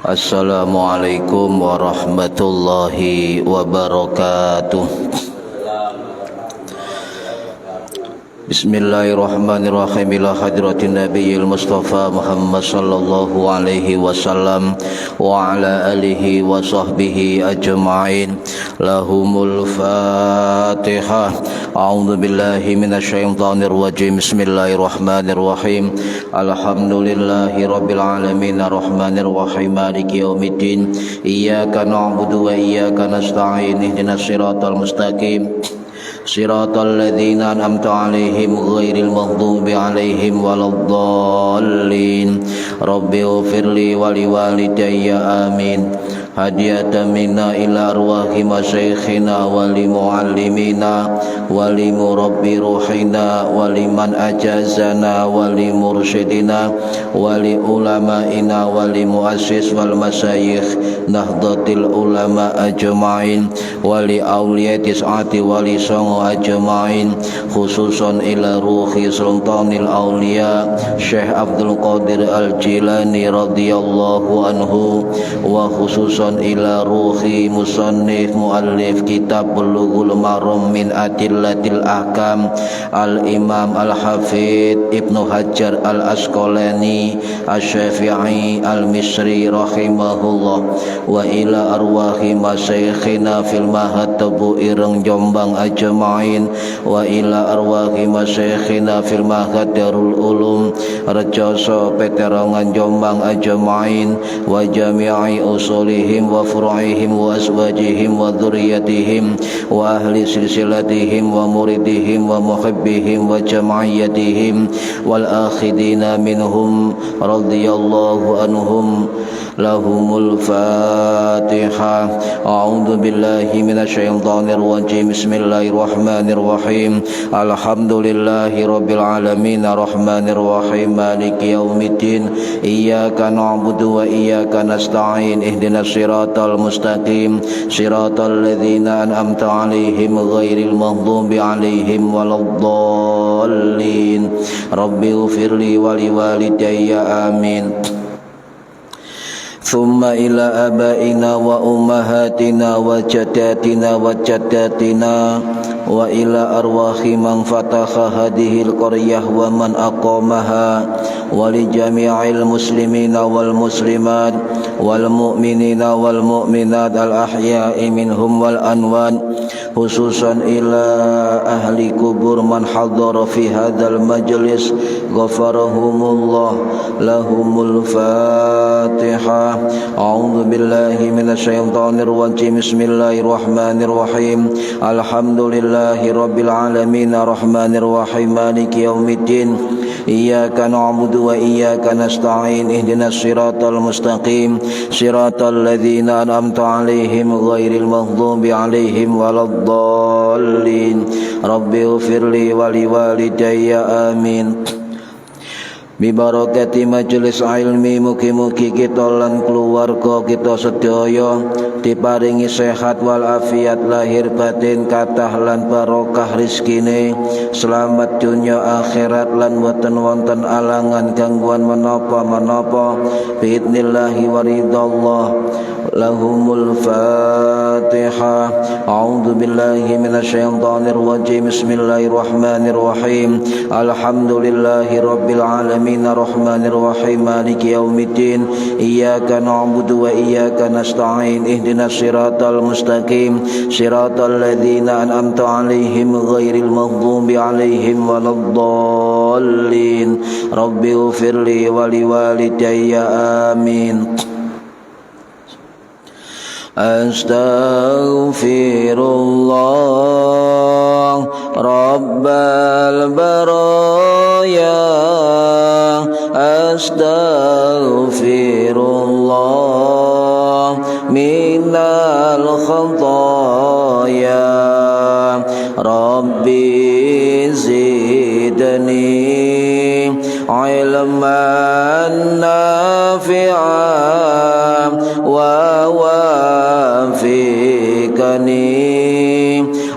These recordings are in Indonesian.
Assalamualaikum warahmatullahi wabarakatuh. Bismillahirrahmanirrahim. Ila hadratin nabiyil mustafa Muhammad sallallahu alaihi wasallam wa ala alihi wa sahbihi ajma'in. Lahumul Fatihah. A'udzu billahi minasyaitonir rajim. Bismillahirrahmanirrahim. Alhamdulillahi rabbil alamin arrahmanir rahim maliki yaumiddin. Iyyaka na'budu wa iyyaka nasta'in. Ihdinas siratal mustaqim. Siratal ladzina an'amta 'alaihim ghairil maghdubi 'alaihim waladdallin. Rabbi ighfirli wa liwalidayya amin. Hadiyatan minna ila arwahi masyayikhina wa li muallimina wa li murabbi ruhina wa liman ajazana wa li mursyidina wa li ulama'ina wa li muassis wal masyayikh nahdlatul ulama ajma'in wa li awliya tis'ati wa li songo ajma'in, khususan ila ruhi sultanil awliya Syekh Abdul Qadir Al-Jilani radhiyallahu anhu, wa khususan ila ruhi musannif muallif kitab Bulughul Maram min adillatil ahkam al-imam al-hafidh Ibnu Hajar al-Asqalani asy-Syafi'i al-Misri rahimahullah, wa ila arwahi masyayikhina fil mahatabu ireng Jombang ajma'in, wa ila arwahi masyayikhina fil mahad Darul Ulum Rejoso Peterongan Jombang ajma'in, wa jami'i usulihim wa furu'ihim wa azwajihim wa dzurriyyatihim wa ahli silsilatihim wa muridihim wa muhibbihim wa jama'iyatihim wal akhidina minhum radhiyallahu anhum. Lahumul Fatihah. A'udzu billahi minasyaitonir rajim. Bismillahirrahmanirrahim. Alhamdulillahi rabbil alamin arrahmanir rahim maliki yaumiddin. Iyyaka na'budu wa iyyaka nasta'in. Ihdinas siratal mustaqim. Siratal ladzina an'amta 'alaihim ghairil maghdubi 'alaihim waladdallin. Rabbi ighfirli wa liwalidayya amin. Thumma ila abaina wa ummahatina wa jaddatina wa jaddatina wa ila arwahi man fataha hadhil qaryah wa man aqamaha wa li jami'il muslimina wal muslimat wal mu'minina wal mu'minat al ahya'i minhum wal anwan khususan ila ahli kubur man hadara fi hadzal majlis ghafarahumullah lahumul fatihah. A'udzu billahi minasyaitonir rajim. Bismillahirrahmanirrahim. Alhamdulillahi rabbil alamin arrahmanir rahim maliki yaumiddin. Iyyaka na'budu wa iyyaka nasta'in ihdinas siratal mustaqim siratal ladzina an'amta 'alaihim ghairil maghdubi 'alaihim waladdallin. Rabbighfirli wa liwalidayya amin. Bibarakati majelis ilmi mugi-mugi kita lan keluarga kita sedaya diparingi sehat wal afiat lahir batin kathah lan barokah rizkine selamat dunya akhirat lan boten wonten alangan gangguan menapa-menapa biidnillahi waridallah lahumul fatihah. A'udzu billahi minasyaitonir rajim. Bismillahirrahmanirrahim. Alhamdulillahi rabbil alamin arrahmanir rahim maliki yaumiddin. Iyyaka na'budu wa iyyaka nasta'in ihdinas siratal mustaqim siratal ladzina an'amta 'alaihim ghairil maghdubi 'alaihim waladdallin. Rabbighfirli wa liwalidayya amin. Astaghfirullah Rabbal baraya. Astaghfirullah minal khataya. Rabbi zidni ilman nafi'an wa wafiqni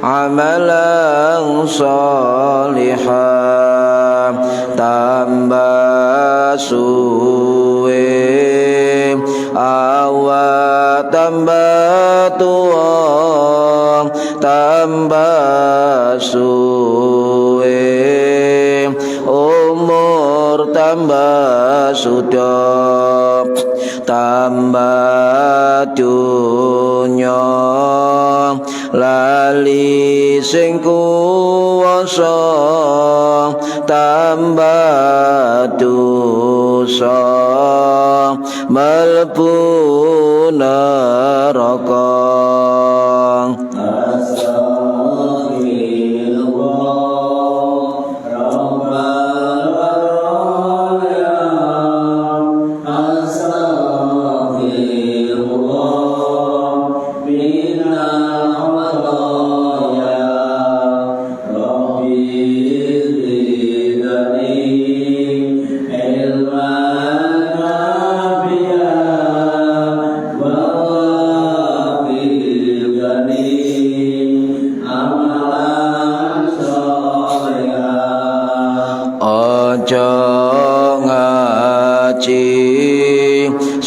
amalan salihan. Tambah suwe awak tambah tua tambah suwe umur tambah sudah tambah dunya lali sing kuwasa tambah dosa mlebu neraka.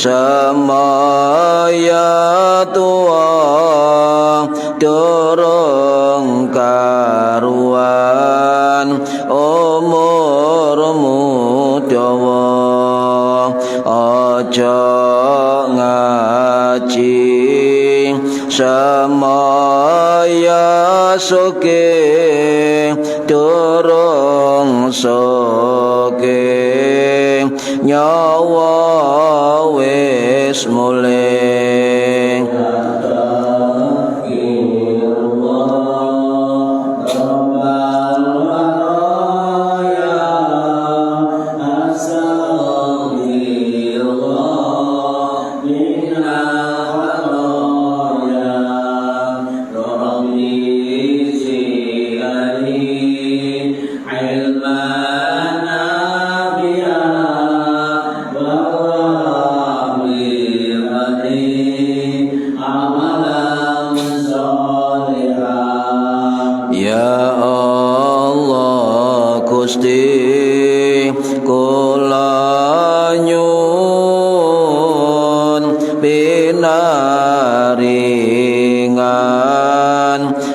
Semaya tua durung karuan umurmu dawa. Aja ngaji semaya soke durung soke nyawa wis mulih. Gusti kula nyuwun pinaringan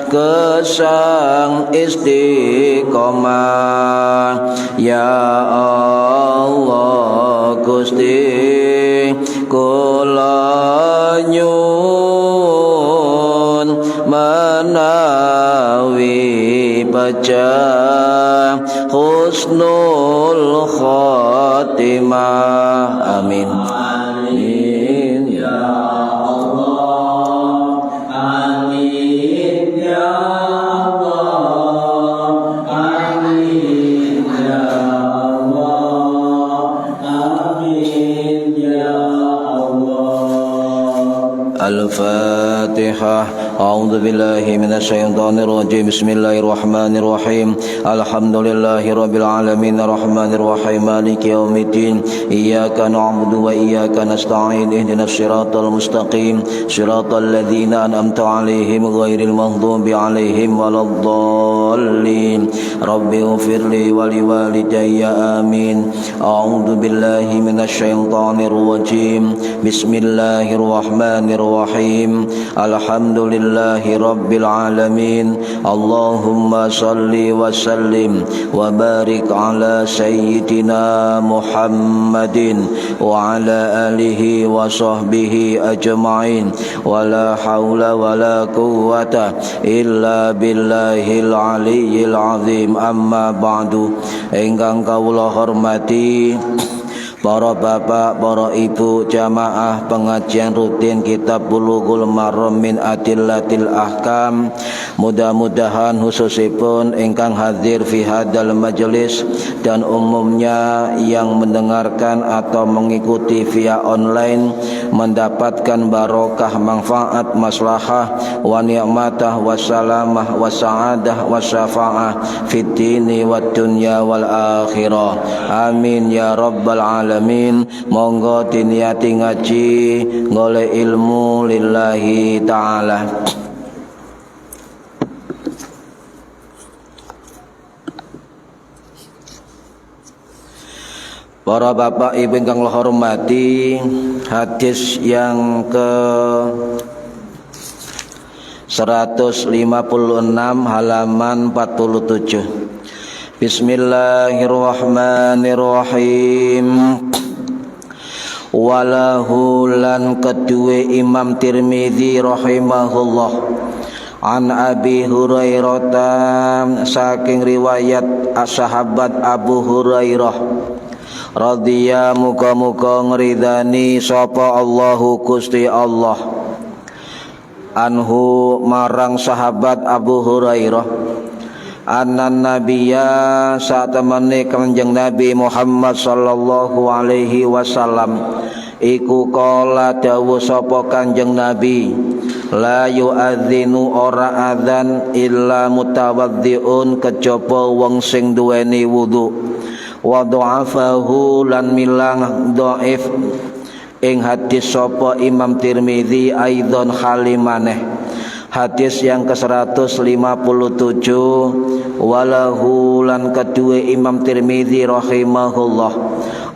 kesang istiqomah. Ya Allah Gusti kula nyuwun menawi pecah husnul khotimah. Amin. Amin ya Allah. Amin ya Allah. Amin ya Allah. Amin ya Allah. Al-Fatihah. A'udzu billahi minasy syaithanir rajim. Bismillahirrahmanirrahim. Alhamdulillahirabbil alamin arrahmanir rahim maliki yaumiddin. Iyyaka na'budu wa iyyaka nasta'in. Ihdinas siratal mustaqim. Siratal ladzina an'amta 'alaihim ghairil maghdubi 'alaihim waladdallin. Rabbi ighfirli wa liwalidayya amin. A'udzu billahi minasy syaithanir rajim. Bismillahirrahmanirrahim. Alhamdulillah Rabbil alamin. Allahumma salli wa sallim wa barik ala sayyidina Muhammadin wa ala alihi wa sahbihi ajma'in. Wa la hawla wa la quwwata illa billahil aliyyil azim. Amma ba'du. Ingkang kawula hormati para bapak, para ibu, jamaah pengajian rutin Kitab Bulughul Maram min Adillatil Ahkam. Mudah-mudahan khususipun ingkang hadir fi hadal majelis dan umumnya yang mendengarkan atau mengikuti via online mendapatkan barokah, manfaat, maslahah, wa ni'matah, wa salamah, wa sa'adah, wa syafa'ah fid dini wad dunya wal akhirah. Amin ya rabbal alamin. Monggo diniati ngaji golek ilmu lillahi ta'ala. Para bapak ibu ingkang hormati, hadis yang ke 156 halaman 47. Bismillahirrahmanirrahim. Walahu lan kedue Imam Tirmidzi rahimahullah an Abi Hurairah saking riwayat sahabat Abu Hurairah radhiya muga-muga ngridani sapa Allahu Gusti Allah anhu marang sahabat Abu Hurairah annan nabiyya satemene Kanjeng Nabi Muhammad sallallahu alaihi wasallam iku kala dawuh sapa Kanjeng Nabi la yu'adzinu ora adzan illa mutawaddiun kejaba wong sing duweni wudu wa dha'afahu lan milang dhaif ing hadis sapa Imam Tirmidzi aidon khalimaneh. Hadis yang ke-157 walahu lan kedua Imam Tirmidzi rahimahullah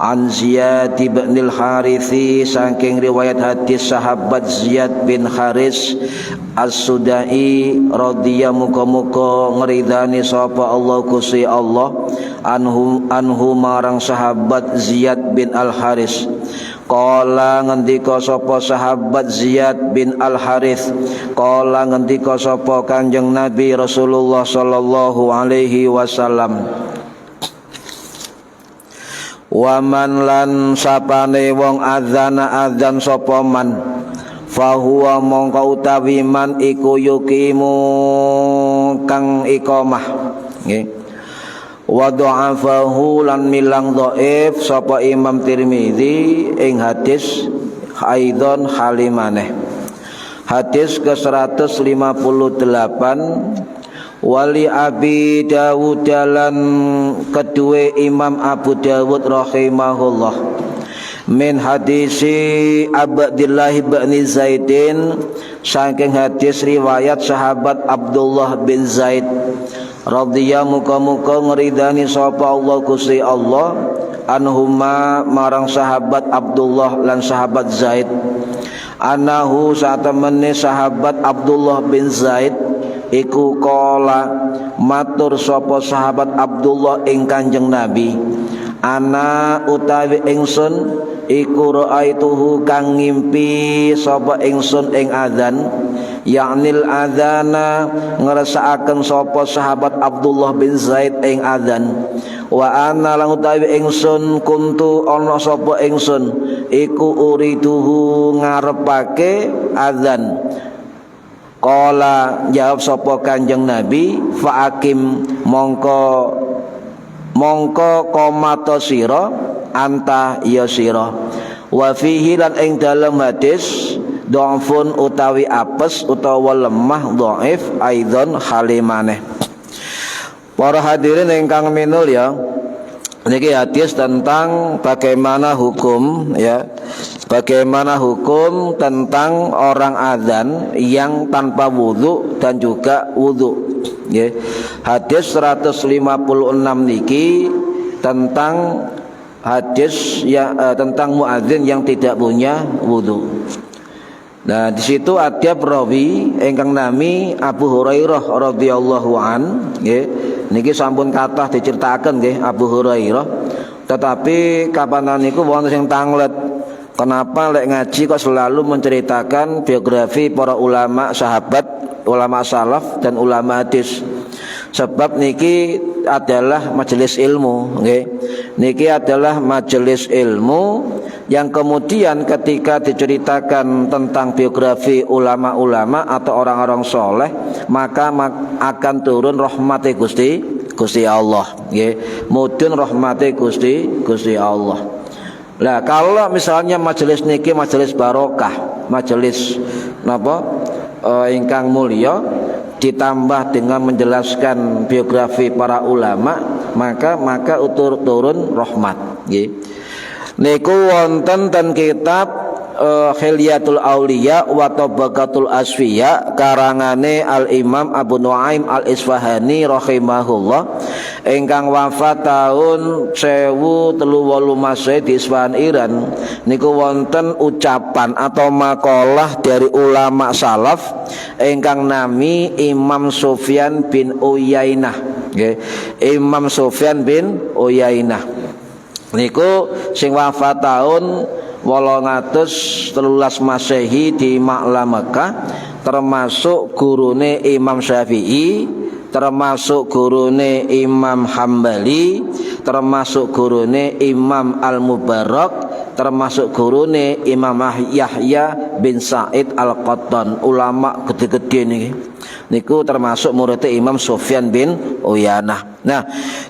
an Ziyad bin al-Harithi saking riwayat hadis sahabat Ziyad bin Haris As-Sudai radhiyallahu muga-muga ngridani sapa Allah Gusti Allah anhu marang sahabat Ziyad bin al-Haris. Qala ngendika sapa sahabat Ziyad bin al-Harits, qala ngendika sapa Kanjeng Nabi Rasulullah sallallahu alaihi wasallam, wa man lan sapane wong adzana adzan sapa man fahuwa mongko utawi man iku yukimu kang iqamah nggih. Wa dha'afahu lan milang dhaif sapa Imam Tirmidzi ing hadis aidon halimaneh. Hadis ke-158 wali Abi Dawud lan kedue Imam Abu Dawud rahimahullah min hadisi Abdullah bin Zaidin saking hadis riwayat sahabat Abdullah bin Zaid radhiyallahu muga-muga ngridani sapa Allah Gusti Allah anhuma marang sahabat Abdullah lan sahabat Zaid anahu satemene sahabat Abdullah bin Zaid iku qala matur sapa sahabat Abdullah ing Kanjeng Nabi, ana utawi ingsun iku raaituhu kang ngimpi sapa ingsun ing adzan, yaknil adzana ngrasakaken sapa sahabat Abdullah bin Zaid ing adzan, wa ana lan utawi ingsun kuntu ana sapa ingsun iku uriduhu ngarepake adzan. Qala jawab sapa Kanjeng Nabi, faakim mongko komato sira anta ya sira. Wa fihi lan ing dalem hadis dhafun utawi apes utawa lemah dhaif aidon halimane. Para hadirin ingkang minulya, niki hadis tentang bagaimana hukum ya, bagaimana hukum tentang orang adzan yang tanpa wudu dan juga wudu. Ya. Hadis 156 niki tentang hadis yang tentang muadzin yang tidak punya wudu. Nah, di situ ada perawi ingkang nami Abu Hurairah radhiyallahu an, nggih. Niki sampun kathah diceritaken nggih Abu Hurairah. Tetapi kapanan niku wonten sing tanglet. Kenapa lek ngaji kok selalu menceritakan biografi para ulama sahabat, ulama salaf dan ulama hadis? Sebab niki adalah majelis ilmu, nggih. Niki adalah majelis ilmu yang kemudian ketika diceritakan tentang biografi ulama-ulama atau orang-orang soleh, maka akan turun rahmati Gusti Allah, nggih. Mudun rahmati Gusti Allah. Lah kalau misalnya majelis niki majelis barokah, majelis napa ingkang mulya, ditambah dengan menjelaskan biografi para ulama, maka turun rahmat, nggih. Niku wonten ten kitab Khilyatul Auliya wa Tabaqatul Asfiya karangane Al-Imam Abu Nuaim Al-Isfahani rahimahullah ingkang wafat tahun 1308 di Isfahan Iran. Niku wonten ucapan atau makalah dari ulama salaf ingkang nami Imam Sufyan bin Uyainah, nggih. Imam Sufyan bin Uyainah niku sing wafat tahun 813 Masehi di Ma'la Mekah, termasuk gurune Imam Syafi'i, termasuk gurune Imam Hambali, termasuk gurune Imam Al-Mubarak, termasuk gurune Imam Yahya bin Sa'id Al-Qattan, ulama gede-gede niki. Niku termasuk muridnya Imam Sufyan bin Uyainah. Nah,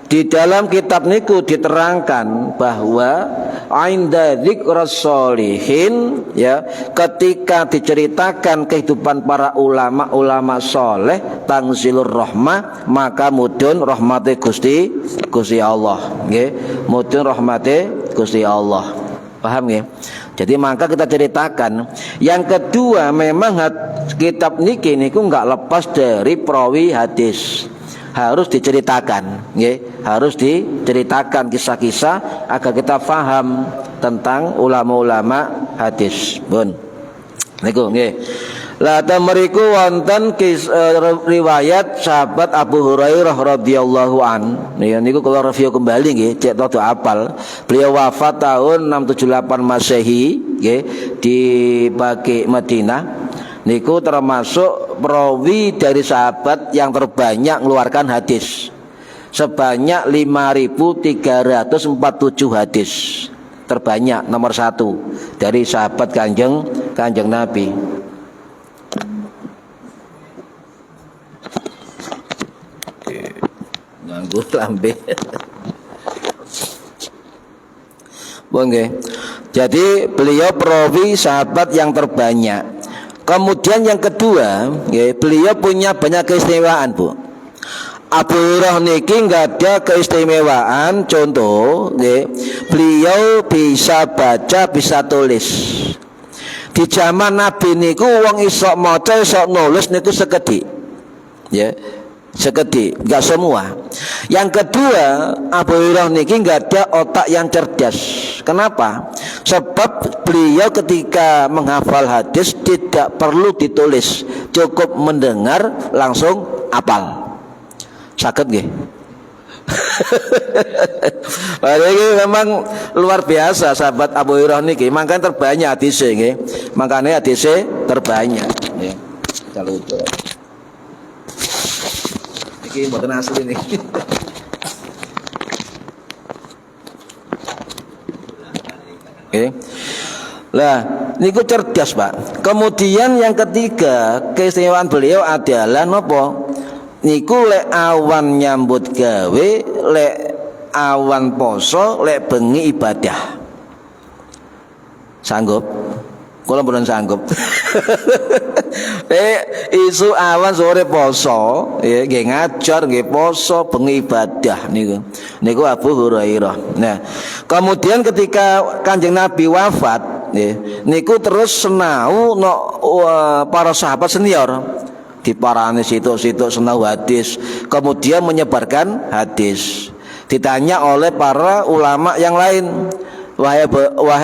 di dalam kitab niku diterangkan bahwa ainda dzikras sholihin, ya, ketika diceritakan kehidupan para ulama soleh, tangzilur rahmah, maka mudun rahmati Gusti Allah, nggih. Mudun rahmati Gusti Allah. Paham nggih? Jadi maka kita ceritakan. Yang kedua, memang kitab niki niku enggak lepas dari perawi hadis. Harus diceritakan, nggih. Harus diceritakan kisah-kisah agar kita paham tentang ulama-ulama hadis. Pun. Niku nggih. Lah mriku wonten riwayat sahabat Abu Hurairah radhiyallahu an. Niku kula review kembali nggih, cek toto apal. Beliau wafat tahun 678 Masehi, nggih, di Baqi Madinah. Niku termasuk perawi dari sahabat yang terbanyak mengeluarkan hadis. Sebanyak 5.347 hadis. Terbanyak nomor 1 dari sahabat Kanjeng Nabi. Nganggo lambe. Bongge. Jadi beliau perawi sahabat yang terbanyak. Kemudian yang kedua, ya, beliau punya banyak keistimewaan, Bu. Abu Hurairah niki enggak ada keistimewaan. Contoh, ya, beliau bisa baca, bisa tulis. Di zaman Nabi niku wong iso maca, iso nulis niku sekedhik. Ya. Sekedhik, enggak semua. Yang kedua, Abu Hurairah niki enggak ada otak yang cerdas. Kenapa? Sebab beliau ketika menghafal hadis tidak perlu ditulis, cukup mendengar langsung apal. Saged nggih. Ini memang luar biasa sahabat Abu Hurairah niki, makanya terbanyak hadisnya nggih. Makanya hadisnya terbanyak nggih. Kita lucu. Iki mboten asli niki. Oke. Lah, niku cerdas, Pak. Kemudian yang ketiga, keistimewaan beliau adalah nopo? Niku lek awan nyambut gawe, lek awan poso, lek bengi ibadah. Sanggup? Kula mboten sanggup. Isu awan sore poso, nggih ngajar, nggih poso, bengi ibadah niku. Niku Abu Hurairah. Nah, kemudian ketika Kanjeng Nabi wafat, niku terus senau para sahabat senior diparani situ-situ senau hadis, kemudian menyebarkan hadis. Ditanya oleh para ulama yang lain, wahai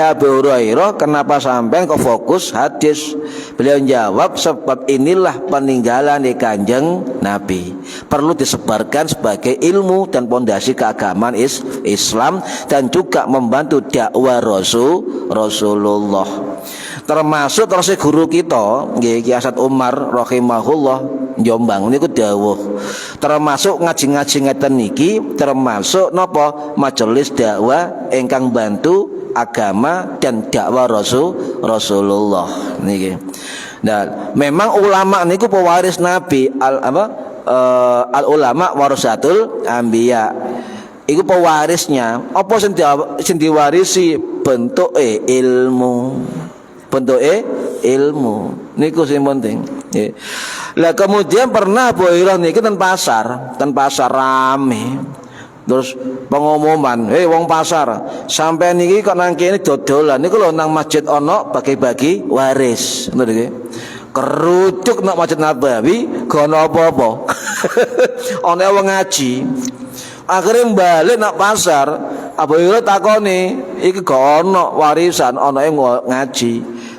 Abu Hurairah, kenapa sampai kok fokus hadis? Beliau jawab, sebab inilah peninggalan di Kanjeng Nabi, perlu disebarkan sebagai ilmu dan pondasi keagamaan Islam, dan juga membantu dakwah Rasulullah. Termasuk terus guru kita nggih Ki Asad Umar rahimahullah Jombang niku dawuh, termasuk ngaji-ngaji ngeten niki termasuk napa majelis dakwah ingkang bantu agama dan dakwah Rasulullah niki. Nah, memang ulama niku pewaris Nabi, al ulama warasatul anbiya. Iku pewarisnya. Apa sing diwarisi? Bentuke ilmu. Bentuke ilmu. Niku sing penting. Lah kemudian pernah Abu Hurairah niki ten pasar rame. Terus pengumuman, wong pasar, sampai niki kok nang kene dodolan niku lho nang masjid ono bagi-bagi waris. Ngono niki. Kerucuk nang Masjid Nabawi gak ono apa-apa. Ono wong ngaji. Akhirnya balik nak pasar, Abu Hurairah takoni, iki gak ono warisan, ono yang ngaji.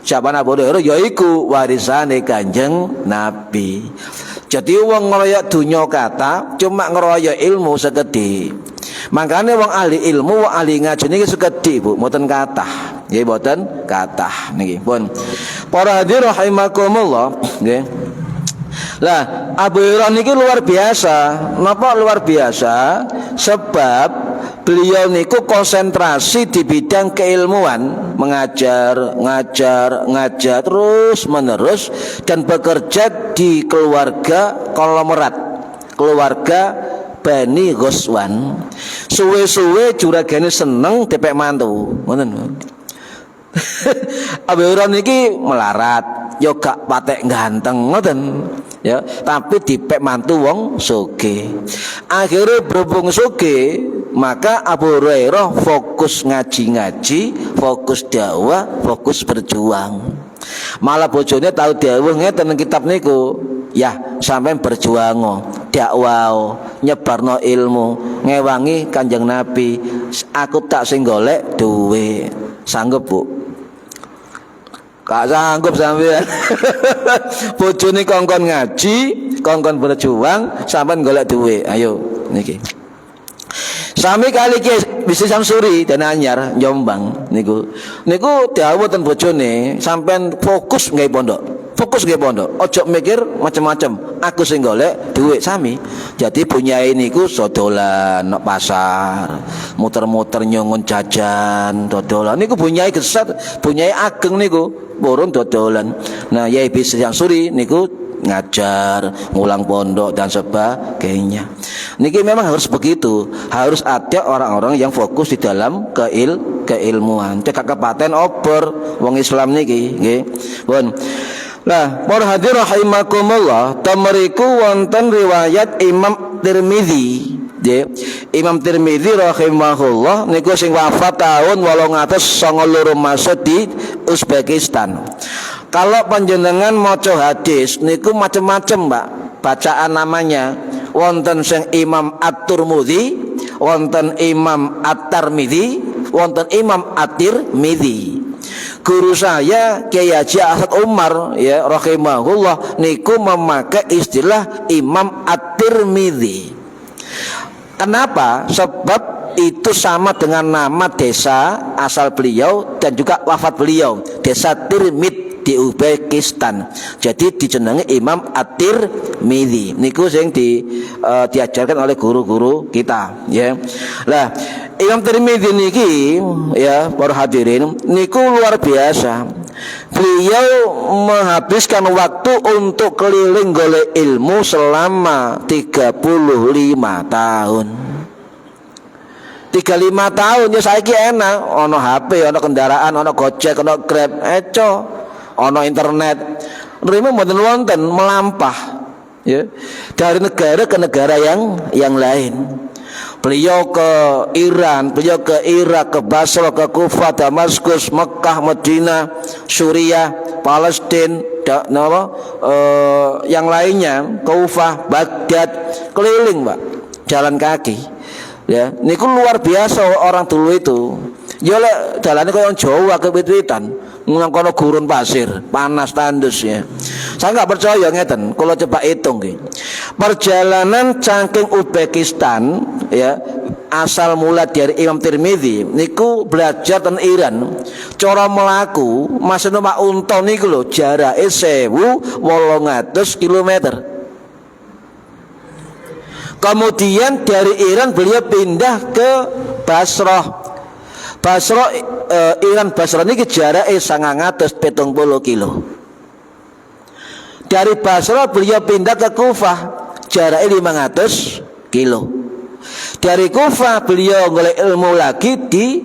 Siapa Abu Hurairah? Yaiku warisane Kanjeng Nabi. Jadi wong ngeroyok dunia kata, cuma ngeroyok ilmu sekedhi. Makanya wong ahli ilmu, wong ahli ngaji niki sekedhi, Bu, mboten kathah. Nggih mboten kathah niki. Pun para hadirin rahimakumullah, nggih. Lah Abu Hurairah niki luar biasa. Napa luar biasa? Sebab beliau niku konsentrasi di bidang keilmuan, mengajar terus menerus, dan bekerja di keluarga konglomerat, keluarga Bani Ghazwan. Suwe-suwe juragane seneng dipek mantu, ngoten. Abu Hurairah niki melarat, yo gak patek ganteng ngoten. Ya, tapi dipek mantu wong sugih. Akhirnya berhubung sugih, maka Abu Hurairah fokus ngaji, fokus dakwah, fokus berjuang. Malah bojone tahu dawuh ngeten kitab niku, ya sampean berjuang dakwah, nyebarno ilmu, ngewangi Kanjeng Nabi. Aku tak sing golek duwe. Sanggup, Bu? Gak sanggup sampean. Bojone kongkon ngaji, kongkon berjuang, sampean golek duwe. Ayo niki. Sami kali ki bisnis Samsuri dan Anyar Jombang niku. Niku dawuh ten bojone, sampean fokus nggawe pondok. Fokus nggawe pondok. Ojo mikir macam-macam. Aku sing golek duit sami. Jadi punyai niku dodolan nang pasar. Muter-muter nyongon jajan, dodolan. Niku punyai gesat, punyai ageng niku. Burung dodolan. Nah, Yai bisnis Samsuri niku ngajar, ngulang pondok dan sebagainya. Niki memang harus begitu. Harus ada orang-orang yang fokus di dalam keilmuan. Cekak kepaten obor wong Islam niki, nggih. Pun. Lah, para hadirin rahimakumullah, tamriku wonten riwayat Imam Tirmizi. Imam Tirmizi rahimahullah niku sing wafat tahun 892 Masehi di Uzbekistan. Kalau panjenengan maca hadis niku macam-macam, Mbak. Bacaan namanya wonten sing Imam At-Tirmidzi, wonten Imam At-Tirmidzi, wonten Imam At-Tirmidzi. guru saya Kiai Haji Asad Umar ya rahimahullah niku memakai istilah Imam At-Tirmidzi. Kenapa? Sebab itu sama dengan nama desa asal beliau dan juga wafat beliau, desa Tirmidz di Uzbekistan. Jadi dijenengi Imam At-Tirmidzi. Niku sing diajarkan oleh guru-guru kita, ya. Lah, Imam Tirmidzi niki ya, para hadirin, niku luar biasa. Beliau menghabiskan waktu untuk keliling golek ilmu selama 35 tahun. 35 tahun ya saiki enak, ono HP, ono kendaraan, ono Gojek, ono Grab, ono internet, nerima mboten wonten melampah ya dari negara ke negara yang lain. Beliau ke Iran, beliau ke Irak, ke Basra, ke Kufah, Damaskus, Mekah, Madinah, Suriah, Palestina, yang lainnya, Kufah, Baghdad, keliling Pak, jalan kaki. Ya, niku luar biasa orang dulu itu. Ya lek dalane koyo Jawa ke wit-witan, nang kono gurun pasir, panas tandus ya. Saya enggak percaya ngeten, kalau coba hitung nggih. Perjalanan saking Uzbekistan ya, asal mula dari Imam Tirmidzi niku belajar ten Iran. Cara melaku masih numpak unta niku lho, jarake 1800 km. Kemudian dari Iran beliau pindah ke Basrah. Iran Basrah ini jarake 970 kilo. Dari Basrah beliau pindah ke Kufah, jarake 500 kilo. Dari Kufah beliau golek ilmu lagi di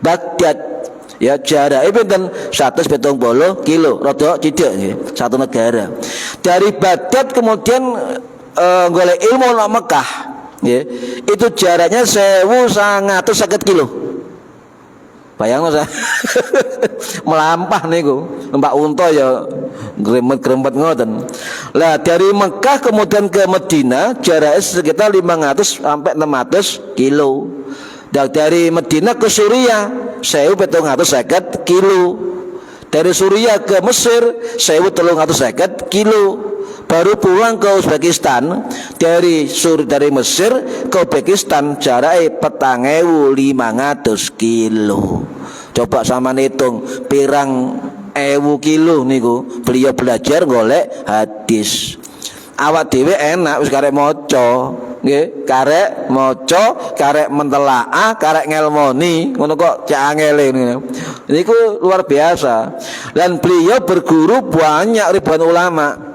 Baghdad. Ya jarake pinten 170 kilo, rada cidik nggih, satu negara. Dari Baghdad kemudian golek ilmu nang Mekah, ya. Itu jaraknya 1950 kilo. Bayangno saya. Melampah niku, numpak unta ya gremet-gremet ngoten. Lah dari Mekah kemudian ke Madinah jaraknya sekitar 500 sampai 600 kilo. Dan dari Madinah ke Suriah 1750 kilo. Dari Suriah ke Mesir 1350 kilo. Baru pulang ke Uzbekistan, dari Mesir ke Uzbekistan jaraknya 4.500 kilo. Coba sama hitung pirang ewu kilo niku beliau belajar golek hadis. Awak dhewe enak wis karek maca, nggih, karek maca, karek mentelaah, karek ngelmoni, ngono kok cek angele niku luar biasa. Dan beliau berguru banyak ribuan ulama.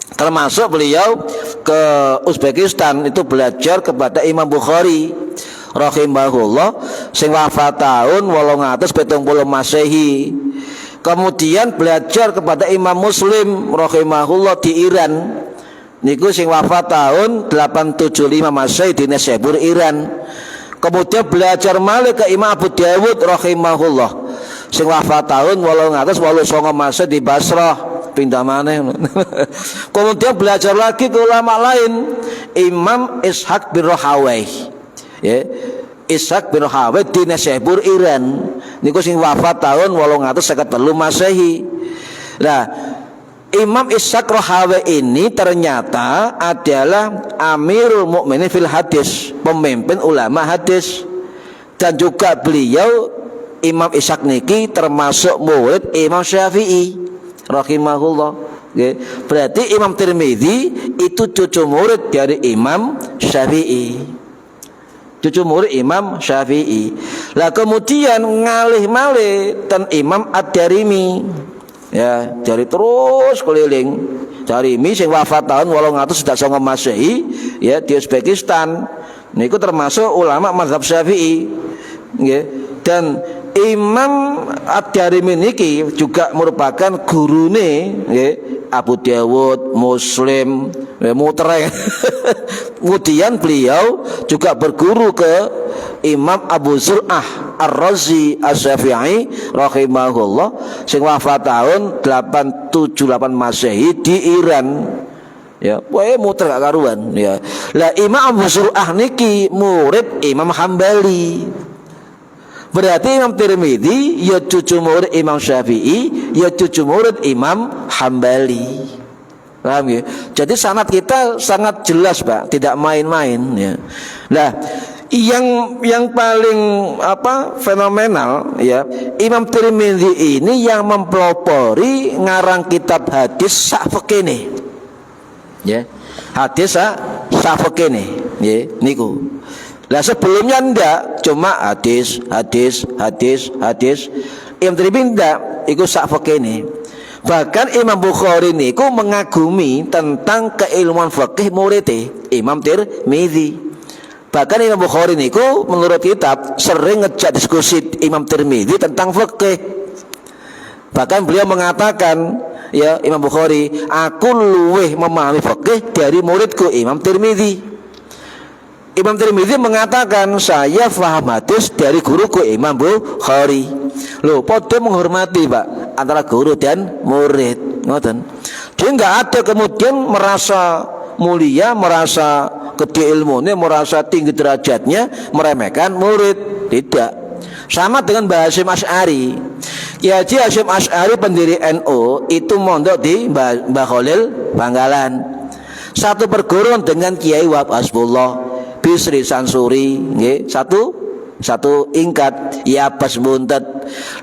Termasuk beliau ke Uzbekistan itu belajar kepada Imam Bukhari rahimahullah sing wafat tahun 870 Masehi. Kemudian belajar kepada Imam Muslim rahimahullah di Iran. Niku sing wafat tahun 875 Masehi di Nesebur Iran. Kemudian belajar malih ke Imam Abu Dawud rahimahullah sing wafat tahun 889 Masehi di Basrah. Pindah maneh. Kemudian belajar lagi ke ulama lain, Imam Ishaq bin Rahawai. Ya, Ishaq bin Rahawai di Nesebur Iran. Niku sing wafat tahun 853 Masehi. Nah, Imam Ishaq Rahawai ini ternyata adalah Amirul Mukminin fil hadis, pemimpin ulama hadis. Dan juga beliau Imam Ishaq niki termasuk murid Imam Syafi'i rahimahullah. Berarti Imam Tirmidzi itu cucu murid dari Imam Syafi'i. Cucu murid Imam Syafi'i. Lah kemudian ngalih-malih ten Imam Ad-Darimi. Ya, dari terus keliling. Darimi sing wafat tahun 809 Masehi ya di Uzbekistan. Niku termasuk ulama mazhab Syafi'i. Nggih. Dan Imam Ad-Darimi niki juga merupakan gurune nggih Abu Dawud, Muslim, muter. Kemudian beliau juga berguru ke Imam Abu Zur'ah Ar-Razi Asy-Syafi'i rahimahullah sing wafat tahun 878 Masehi di Iran. Ya, pokoke muter gak karuan ya. Lah Imam Abu Zur'ah niki murid Imam Hambali. Berarti Imam Tirmidzi ya cucu murid Imam Syafi'i, ya cucu murid Imam Hambali. Paham ya? Jadi sanad kita sangat jelas, Pak, tidak main-main ya. Nah, yang paling fenomenal ya, Imam Tirmidzi ini yang mempelopori ngarang kitab hadis sak fekene. Ya. Hadis sak fekene, ya niku. Lah sebelumnya ndak, cuma hadis. Imam Tirmidzi ndak iku sak fekene. Bahkan Imam Bukhari niku mengagumi tentang keilmuan fikih murid Imam Tirmidzi. Bahkan Imam Bukhari niku menurut kitab sering ngejak diskusi Imam Tirmidzi tentang fikih. Bahkan beliau mengatakan, ya Imam Bukhari, aku luweh memahami fikih dari muridku Imam Tirmidzi. Imam Tirmidzi mengatakan, saya faham hadis dari guruku Imam Bukhari. Loh, padha menghormati, Pak, antara guru dan murid. Ngoten. Dia enggak ada kemudian merasa mulia, merasa gede ilmunya, merasa tinggi derajatnya, meremehkan murid. Tidak. Sama dengan Mbah Hasyim Asy'ari. Kiai Haji Hasyim Asy'ari pendiri NU itu mondok di Mbah Khalil Bangkalan. Satu perguruan dengan Kiai Wahab Hasbullah, Bisri Sansuri, nggih, satu ingkat, ya pas buntet.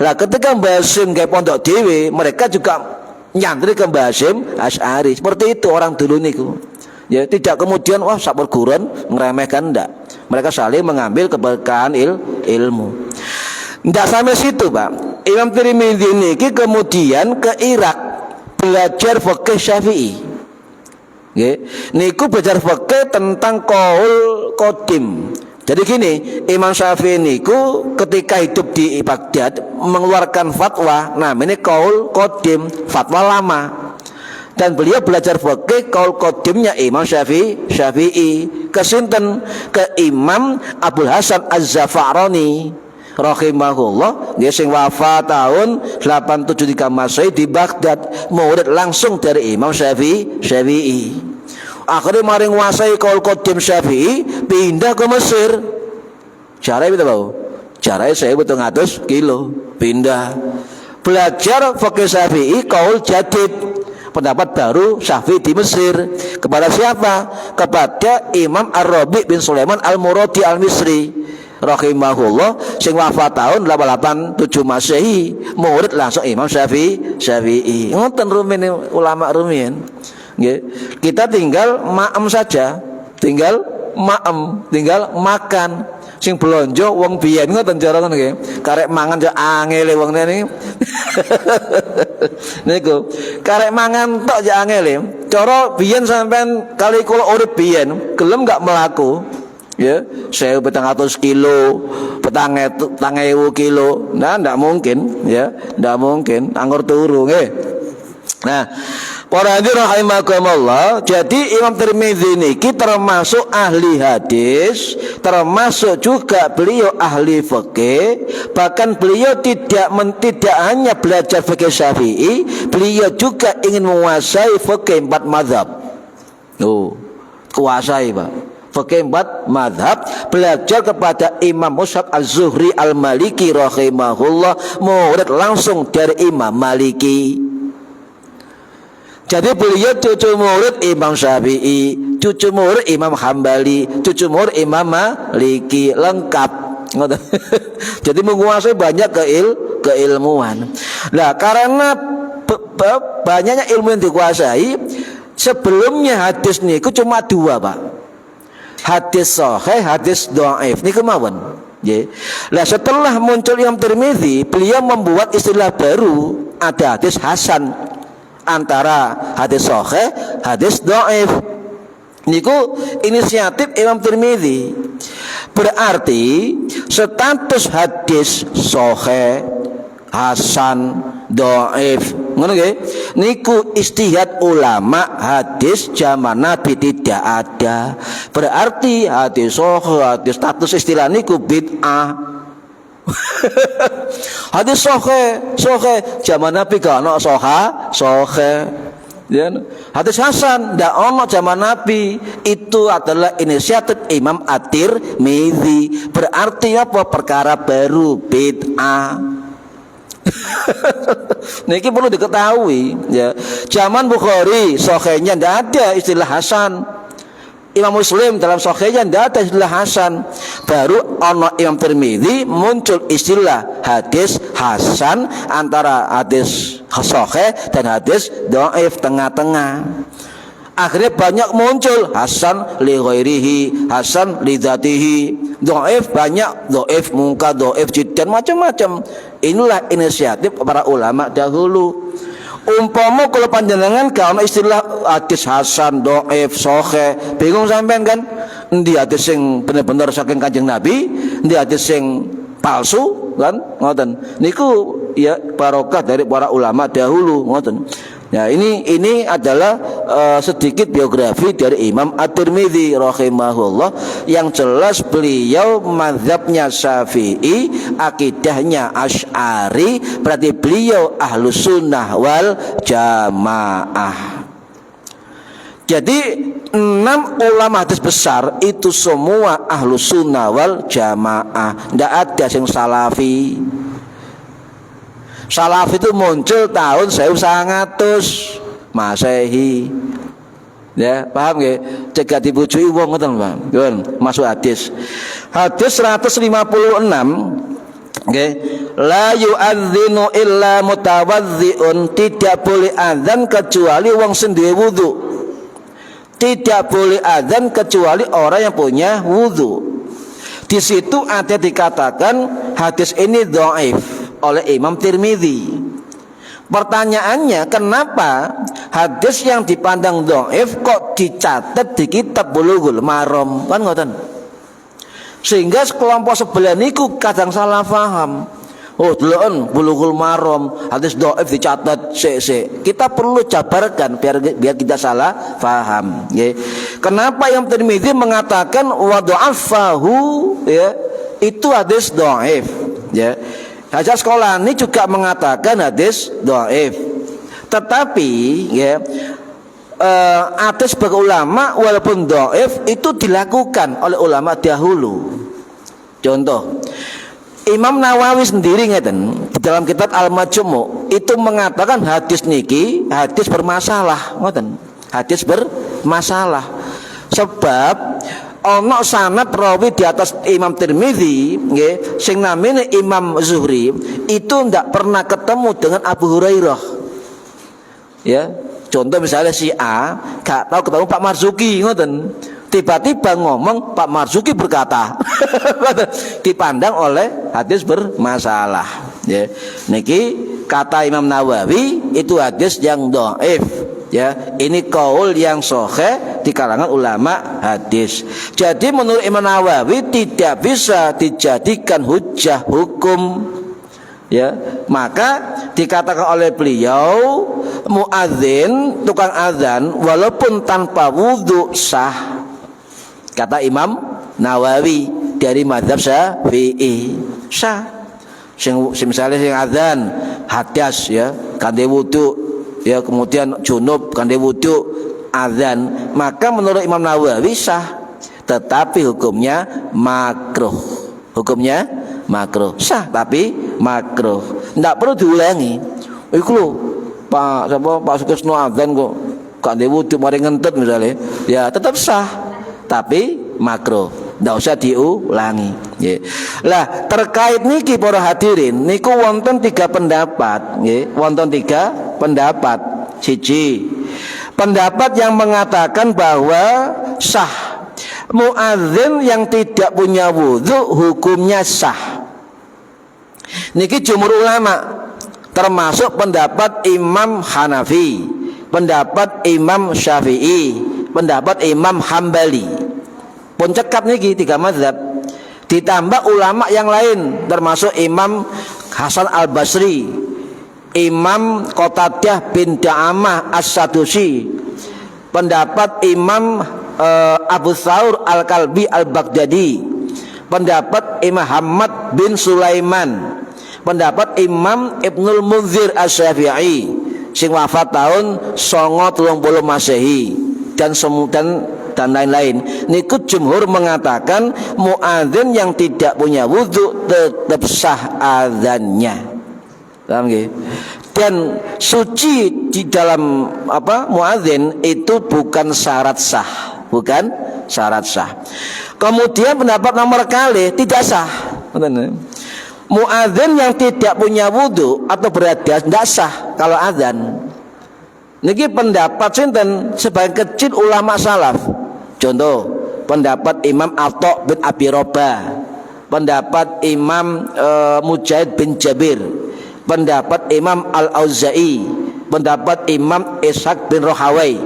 Lah ketika Mbah Hasyim nggih pondok dhewe, mereka juga nyantri ke Mbah Hasyim Asy'ari. Seperti itu orang dulu niku. Ya, tidak kemudian wah sak perguruan ngeremehkan, ndak. Mereka saling mengambil keberkahan ilmu. Ndak sampai situ, Pak. Imam Tirmidzi niki kemudian ke Irak belajar fikih Syafi'i. Nggih, niku belajar fikih tentang qaul qadim. Jadi gini, Imam Syafi'i niku ketika hidup di Baghdad mengeluarkan fatwa namanya qaul qadim, fatwa lama. Dan beliau belajar fikih qaul qadimnya Imam Syafi'i. Kesinten ke Imam Abdul Hasan Az-Za'farani rahimahullah, dia sing wafat tahun 873 Masehi di Baghdad, murid langsung dari Imam Syafi'i. Akhirnya mari nguasai qaul qadim Syafi'i, pindah ke Mesir. Caranya itu bau. Caranya 1.200 kilo pindah. Belajar fikih Syafi'i qaul jadid, pendapat baru Syafi'i di Mesir. Kepada siapa? Kepada Imam Ar-Rabi' bin Sulaiman Al-Muradi Al-Misri rahimahullah, sing wafat tahun 887 Masehi, murid langsung Imam Syafi'i. Ngoten rumiyin ulama rumiyin. Nggih. Kita tinggal maem saja, tinggal makan. Sing blonjo wong biyen ngoten cara ngono nggih. Karek mangan yo angele wong niki. Niku, karek mangan tok yo angele. Cara biyen sampean kali kula urip biyen, gelem enggak melaku. Ya, 1.400 kilo, 4.000 kilo. Nah, ndak mungkin, ya, ndak mungkin. Anggur turu nggih. Nah, para hadirin rahimakumullah, jadi Imam Tirmidzi niki termasuk ahli hadis, termasuk juga beliau ahli fikih. Bahkan beliau tidak hanya belajar fikih Syafi'i, beliau juga ingin menguasai fikih 4 mazhab. Oh, kuasai, Pak. Fikih 4 mazhab, belajar kepada Imam Mushab Az-Zuhri Al-Maliki rahimahullah, murid langsung dari Imam Maliki. Jadi beliau cucu murid Imam Syafi'i, cucu murid Imam Hambali, cucu murid Imam Maliki, lengkap. Jadi menguasai banyak keilmuan. Nah, karena banyaknya ilmu yang dikuasai, sebelumnya hadis niku cuma 2, Pak. Hadis sahih, hadis dhaif. Niku mawon. Nggih. Lah setelah muncul Imam Tirmidzi, beliau membuat istilah baru, ada hadis hasan. Antara hadis sahih, hadis dhaif. Niku inisiatif Imam Tirmidzi. Berarti status hadis sahih, hasan, dhaif, ngono nggih, niku ijtihad ulama hadis zaman Nabi tidak ada. Berarti hadis sahih, hadis status istilah niku bid'ah. Hadis sahih zaman Nabi gak ono sahih. Ya, hadis hasan ndak ono zaman Nabi, itu adalah inisiatif Imam At-Tirmidzi. Berarti apa? Perkara baru, bid'ah. Niki perlu diketahui ya. Zaman Bukhari sahihnya ndak ada istilah hasan. Imam Muslim dalam sahihnya tidak ada istilah hasan. Baru ono Imam Tirmidzi muncul istilah hadis hasan, antara hadis sahih dan hadis dhaif, tengah-tengah. Akhirnya banyak muncul hasan li ghairihi, hasan li dzatihi, dhaif banyak, dhaif munkar, dhaif jiddan, macam-macam. Inilah inisiatif para ulama dahulu. Umpama kalau panjenengan gak ono istilah hadis hasan, dhaif, sahih, bingung sampean kan? Endi hadis sing bener-bener saking Kanjeng Nabi, endi hadis sing palsu kan? Ngoten. Niku ya barokah dari para ulama dahulu, ngoten. Ya, ini adalah sedikit biografi dari Imam At-Tirmidzi rahimahullah. Yang jelas beliau mazhabnya Syafi'i, akidahnya Asy'ari, berarti beliau Ahlus Sunnah wal Jamaah. Jadi 6 ulama hadis besar itu semua Ahlus Sunnah wal Jamaah. Tidak ada yang salafi. Salaf itu muncul tahun 1900 Masehi. Ya, paham nggih? Cegah dibujui wong ngoten, Pak. Pun masuk hadis. Hadis 156 nggih. La yu'adzinu illa mutawaddzi'un, tidak boleh azan kecuali wong sing duwe wudu. Tidak boleh azan kecuali orang yang punya wudu. Di situ ada dikatakan hadis ini dhaif oleh Imam Tirmidzi. Pertanyaannya, kenapa hadis yang dipandang dhaif kok dicatat di kitab Bulughul Maram? Kan ngoten. Sehingga kelompok sebelah niku kadang salah paham. Oh, deloken Bulughul Maram hadis dhaif dicatat sik. Kita perlu jabarkan biar kita salah paham, nggih. Kenapa Imam Tirmidzi mengatakan wa dha'afahu, ya? Itu hadis dhaif, ya. Hajar Asqalani juga mengatakan hadis dhaif. Tetapi ya hadis bagi ulama walaupun dhaif itu dilakukan oleh ulama dahulu. Contoh, Imam Nawawi sendiri ngeten di dalam kitab Al-Majmu' itu mengatakan hadis niki hadis bermasalah, ngoten. Hadis bermasalah. Sebab ono sanad rawi di atas Imam Tirmidzi nggih sing namine Imam Zuhri itu ndak pernah ketemu dengan Abu Hurairah. Ya, contoh misalnya si A gak tahu ketemu Pak Marzuki, ngoten. Tiba-tiba ngomong Pak Marzuki berkata dipandang oleh hadis bermasalah, ya. Niki kata Imam Nawawi itu hadis yang dhaif. Ya, ini kaul yang sahih di kalangan ulama hadis. Jadi menurut Imam Nawawi tidak bisa dijadikan hujjah hukum. Ya, maka dikatakan oleh beliau muadzin, tukang azan walaupun tanpa wudu sah. Kata Imam Nawawi dari mazhab Syafi'i sah. Sing misalnya sing azan hadas ya, kande wudu. Ya, kemudian junub kande wudu azan, maka menurut Imam Nawawi sah, tetapi hukumnya makruh. Hukumnya makruh. Sah tapi makruh. Enggak perlu diulangi. Iku lho, Pak Sukesno azan kok kande wudu mari ngentut misalnya. Ya, tetap sah tapi makruh. Ndak usah diulangi. Nggih. Lah terkait niki para hadirin niku wonten 3 pendapat, nggih. Wonten 3 pendapat. Siji, pendapat yang mengatakan bahwa sah. Muadzin yang tidak punya wudu hukumnya sah. Niki jumhur ulama, termasuk pendapat Imam Hanafi, pendapat Imam Syafi'i, pendapat Imam Hambali. Pun cekap niki 3 mazhab. Ditambah ulama yang lain termasuk Imam Hasan Al-Basri, Imam Qatadah bin Da'amah As-Sadusi, pendapat Imam Abu Thawr Al-Kalbi Al-Baghdadi, pendapat Imam Muhammad bin Sulaiman, pendapat Imam Ibnul Munzir As-Syafi'i, sing wafat tahun 930 Masehi dan lain-lain. Niku jumhur mengatakan muadzin yang tidak punya wudu tetap sah azannya. Paham nggih? Dan suci di dalam muadzin itu bukan syarat sah, bukan syarat sah. Kemudian pendapat nomor kali tidak sah. Muadzin yang tidak punya wudu atau berhadas tidak sah kalau azan. Niki pendapat sinten sebagian kecil ulama salaf. Contoh pendapat Imam Atha bin Abi Rabah, pendapat Imam Mujahid bin Jabir, pendapat Imam Al-Auza'i, pendapat Imam Ishaq bin Rohawai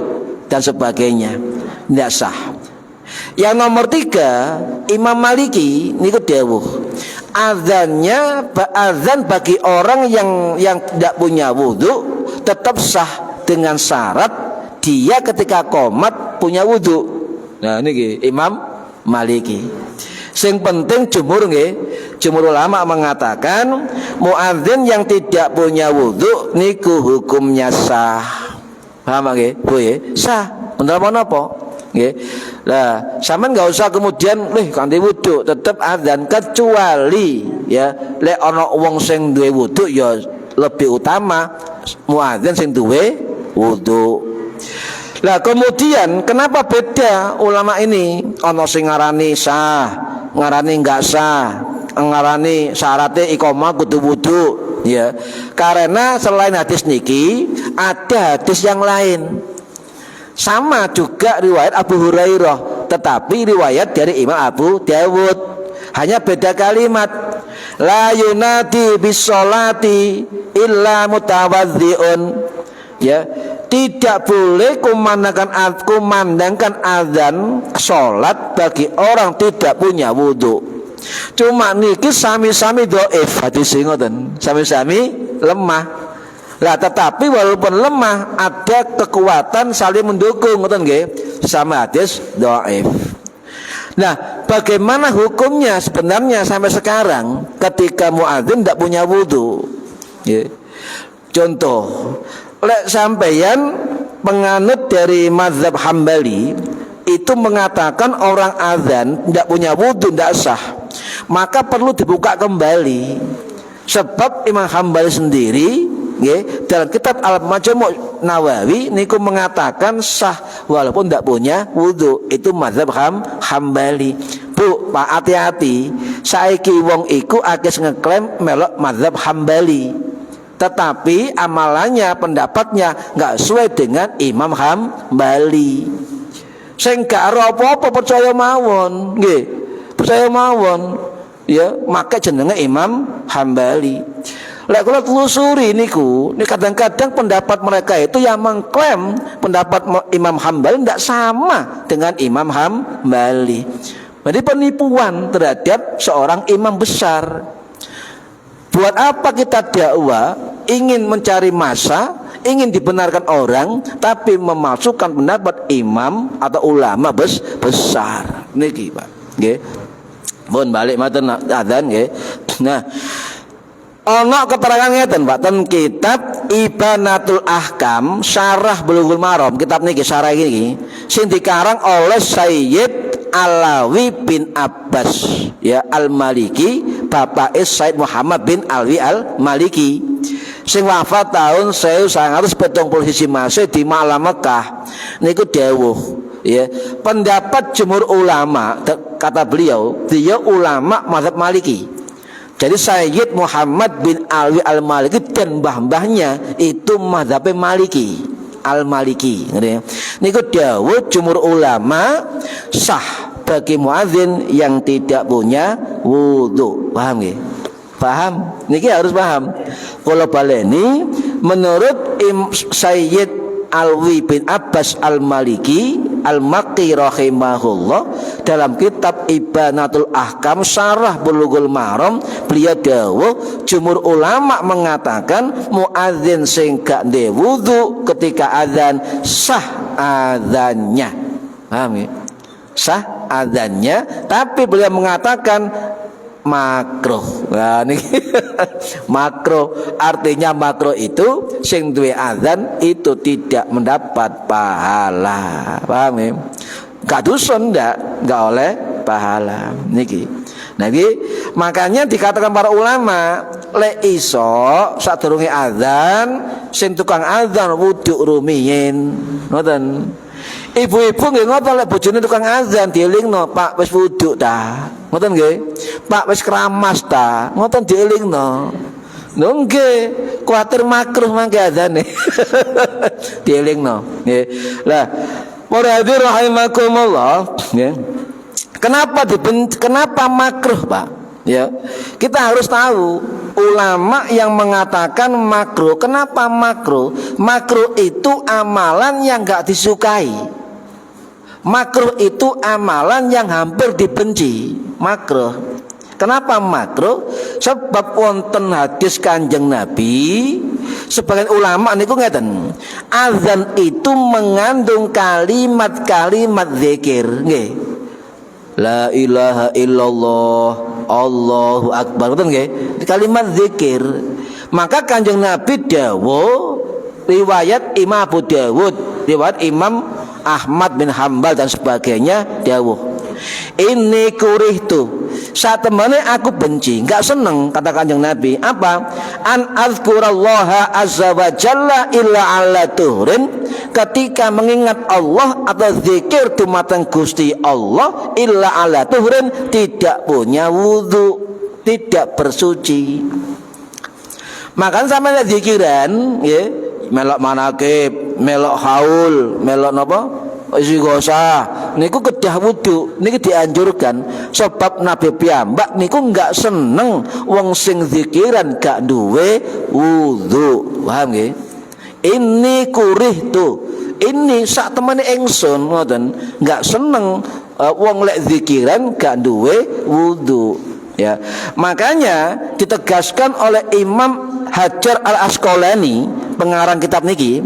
dan sebagainya. Tidak sah. Yang nomor 3 Imam Maliki niku dawuh azannya azan bagi orang yang tidak punya wudu tetap sah dengan syarat dia ketika qomat punya wudu. Nah niki Imam Maliki. Sing penting jumhur nggih, jumhur ulama mengatakan muadzin yang tidak punya wudu niku hukumnya sah. Paham nggih? Bu nggih, sah. Bener apa-apa? Nggih. Lah, sampean enggak usah kemudian kanthi wudu tetep azan kecuali ya lek ana wong sing duwe wudu ya lebih utama muadzin sing duwe wudu. Lah kemudian kenapa beda ulama ini? Ana sing ngarani sah, ngarani enggak sah, ngarani syaratnya iqamah kudu wudu ya. Karena selain hadis niki ada hadis yang lain. Sama juga riwayat Abu Hurairah, tetapi riwayat dari Imam Abu Dawud. Hanya beda kalimat. La yunadi bisolati illa mutawadhi'un. Ya, tidak boleh kumandangkan azan salat bagi orang tidak punya wudu. Cuma niki sami-sami dhaif hadis ngoten, sami-sami lemah. Lah tetapi walaupun lemah ada kekuatan saling mendukung, ngoten nggih, sama hadis dhaif. Nah, bagaimana hukumnya sebenarnya sampai sekarang ketika muadzin tidak punya wudu? Ya. Contoh, lek sampeyan penganut dari mazhab Hambali itu mengatakan orang azan tidak punya wudu tidak sah, maka perlu dibuka kembali. Sebab Imam Hambali sendiri dalam kitab Al-Majmu' Nawawi niku mengatakan sah walaupun tidak punya wudu. Itu mazhab Hambali. Bu, Pak, hati-hati. Saiki wong iku akeh ngeklaim melok mazhab Hambali, tetapi amalannya pendapatnya enggak sesuai dengan Imam Hambali. Sing gak ora apa-apa percaya mawon, nggih. Percaya mawon. Ya, maka jenenge Imam Hambali. Lek kula telusuri niku, kadang-kadang pendapat mereka itu yang mengklaim pendapat Imam Hambali tidak sama dengan Imam Hambali. Jadi penipuan terhadap seorang imam besar. Buat apa kita dakwah ingin mencari massa, ingin dibenarkan orang, tapi memasukkan pendapat imam atau ulama besar. Niki, Pak. Nggih. Mohon balik maten adzan nggih. Nah, ana keterangan ngeten Pak ten kitab Ibanatul Ahkam Syarah Bulughul Maram, kitab niki syarah iki sing dikarang oleh Sayyid Alawi bin Abbas ya Al-Maliki, bapak Said Muhammad bin Alwi Al-Maliki sing wafat tahun 1971 Masehi di Malam Mekah. Niku dawuh ya, pendapat jumhur ulama, kata beliau ulama mazhab Maliki. Jadi Sayyid Muhammad bin Alwi Al-Maliki dan mbah-mbahnya itu mazhab Maliki, Al-Maliki. Niku dawuh jumhur ulama sah bagi muadzin yang tidak punya wudu. Paham nggih? Paham? Niki harus paham. Kalau baleni menurut Sayyid Alwi bin Abbas Al-Maliki Al-Makki rahimahullah dalam kitab Ibanatul Ahkam Syarah Bulughul Maram, beliau dawuh jumhur ulama mengatakan muadzin sing gak ndek wudu ketika azan sah azannya. Paham ya? Sah azannya, tapi beliau mengatakan makruh. Nah niki makruh artinya makruh itu sing duwe azan itu tidak mendapat pahala. Paham ya? Gak dusun enggak oleh pahala niki. Nah iki makanya dikatakan para ulama lek iso sadurunge azan sing tukang azan wudu rumiyin. Ngoten. Ibu-ibu nggih ngoten lek bojone tukang azan dielingno, Pak wis wudu ta. Ngoten nggih. Pak wis keramas ta. Ngoten dielingno. Lho nggih, kuwatir makruh mangke azane. Dielingno. Nggih. Lah, para hadirin rahimakumullah, nggih. Kenapa makruh, Pak? Ya, kita harus tahu ulama yang mengatakan makruh. Kenapa makruh? Makruh itu amalan yang enggak disukai. Makruh itu amalan yang hampir dibenci. Makruh. Kenapa makruh? Sebab wonten hadis Kanjeng Nabi, sebagian ulama niku ngeten. Azan itu mengandung kalimat-kalimat zikir, nggih. La ilaha illallah, Allahu akbar. Betul nggih? Kalimat zikir. Maka Kanjeng Nabi dawuh riwayat Imam Abu Dawud, riwayat Imam Ahmad bin Hambal dan sebagainya dawuh. Ini kurihtu, saat temane aku benci, enggak seneng, kata Kanjeng Nabi. Apa? An azkurallaha azza wa jalla illa ala tuhrin, ketika mengingat Allah atau zikir dumateng Gusti Allah illa ala tuhrin, tidak punya wudu, tidak bersuci. Makan sama zikiran, ya, melok manakib, melok haul, melok napa? Istighosah niku kedah wudu niki dianjurkan sebab Nabi piyambak niku enggak seneng wong sing zikiran gak duwe wudu. Paham nggih? Ini kurih tuh. Ini sak temene ingsun ngoten, enggak seneng wong lek zikiran gak duwe wudu. Ya. Makanya ditegaskan oleh Imam Hajar Al-Asqalani pengarang kitab niki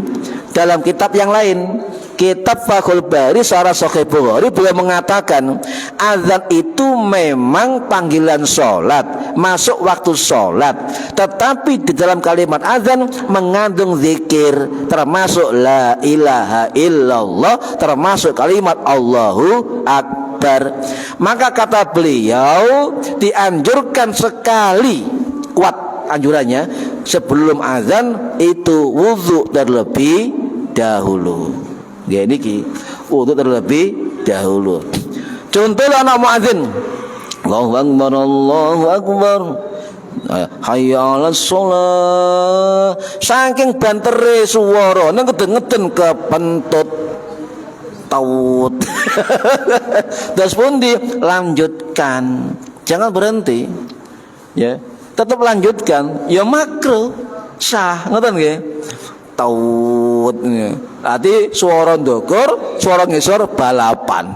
dalam kitab yang lain, kitab Fathul Bari Syarah Sahih Bukhari, beliau mengatakan azan itu memang panggilan sholat, masuk waktu sholat, tetapi di dalam kalimat azan mengandung zikir, termasuk la ilaha illallah, termasuk kalimat Allahu Akbar. Maka kata beliau dianjurkan sekali, kuat anjurannya, sebelum azan itu wudu terlebih dahulu. Ya niki wudu terlebih dahulu. Contoh anak muadzin, Allahu akbar, Allahu akbar, hayya 'alas shalah. Saking bantere swara nang ngeden kepentut taut. Terus pun dilanjutkan, jangan berhenti. Ya, tetap lanjutkan. Ya makruh, sah, ngoten nggih. Taut. Berarti suara ndukur, suara ngisor balapan.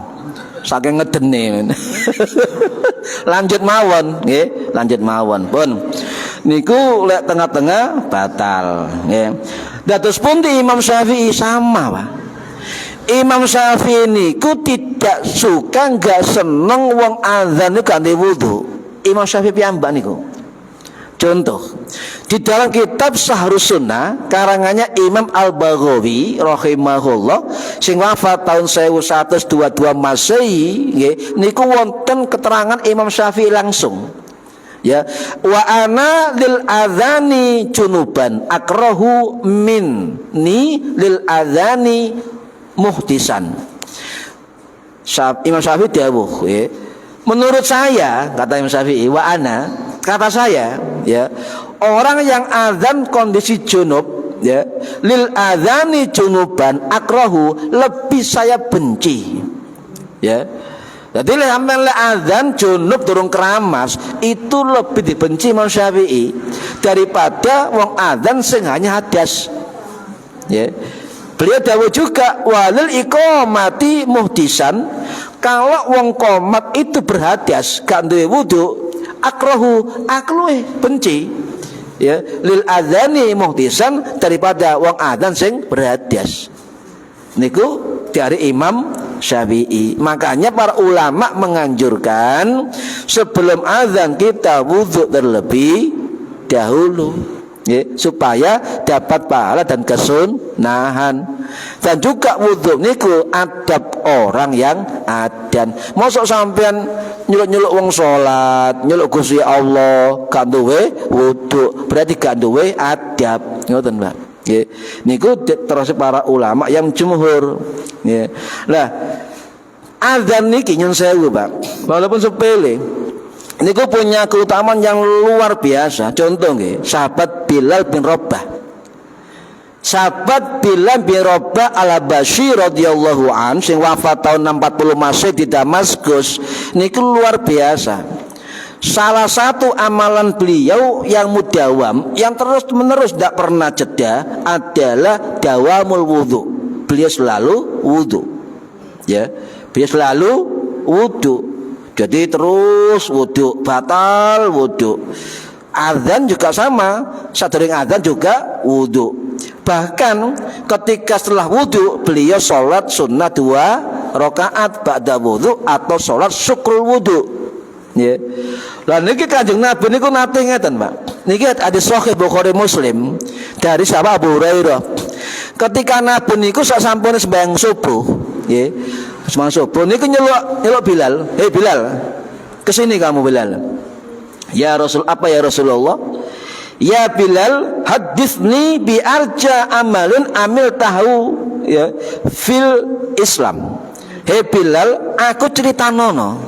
Saking ngedene. Lanjut mawon, nggih, lanjut mawon. Pun niku lek tengah-tengah batal, nggih. Dados pun di Imam Syafi'i sama, Pak. Imam Syafi'i niku tidak suka, enggak seneng wong azan niku ganti wudu. Imam Syafi'i piyambak niku. Contoh, di dalam kitab Syahrus Sunnah karangannya Imam Al-Baghawi rahimahullah sing wafat tahun 1122 Masehi, nggih, niku wonten keterangan Imam Syafi'i langsung. Ya, wa ana lil adzani junuban akrahu minni lil adzani muhdisan. Imam Syafi'i dawuh, ya, menurut saya, kata Imam Syafi'i, wa ana, kata saya, ya, orang yang azan kondisi junub, ya, lil adzani junuban akrahu, lebih saya benci, ya. Jadi sampeyan le azan junub durung keramas itu lebih dibenci Imam Syafi'i daripada wong azan sing hanya hadas, ya. Beliau dawuh juga walil iqamati muhdisan, kalau wong qomat itu berhadas gak duwe wudu, akrahu, akluh benci, ya, lil adzani muhdisan daripada wong adzan sing berhadas. Niku dari Imam Syafi'i. Makanya para ulama menganjurkan sebelum azan kita wudhu terlebih dahulu, ya, supaya dapat pahala dan kesunahan. Dan juga wudhu niku adab orang yang adan. Mosok sampean nyeluk-nyeluk wong salat, nyeluk Gusti Allah gak duwe wudhu, berarti gak duwe adab. Ngoten, Pak. Ya, niku terus para ulama yang jumhur. Ya. Lah, azan niki nyun sewu, Pak. Walaupun sepele, niku punya keutamaan yang luar biasa. Contoh nggih, sahabat Bilal bin Rabah. Sahabat Bilal bin Rabah al-Habashi radhiyallahu an sing wafat tahun 60 Masehi di Damaskus, niku luar biasa. Salah satu amalan beliau yang mudawam, yang terus menerus tidak pernah jeda adalah dawamul wudhu. Beliau selalu wudhu, ya, beliau selalu wudhu. Jadi terus wudhu, batal wudhu. Azan juga sama, sadurunge azan juga wudhu. Bahkan ketika setelah wudhu beliau sholat sunnah 2 rakaat ba'da wudhu atau sholat syukrul wudhu. Ya. Lah niki Kanjeng Nabi niku nate ngeten, Pak. Niki hadis sahih Bukhari Muslim dari sahabat Abu Hurairah. Ketika Nabi niku sak sampune sembahyang subuh, nggih. Sembahyang subuh niku nyeluk Bilal. "Hei Bilal, kesini kamu Bilal." "Ya Rasul, apa ya Rasulullah?" "Ya Bilal, haditsni bi arja amalin amil tahu, ya, fil Islam." "Hei Bilal, aku ceritanono,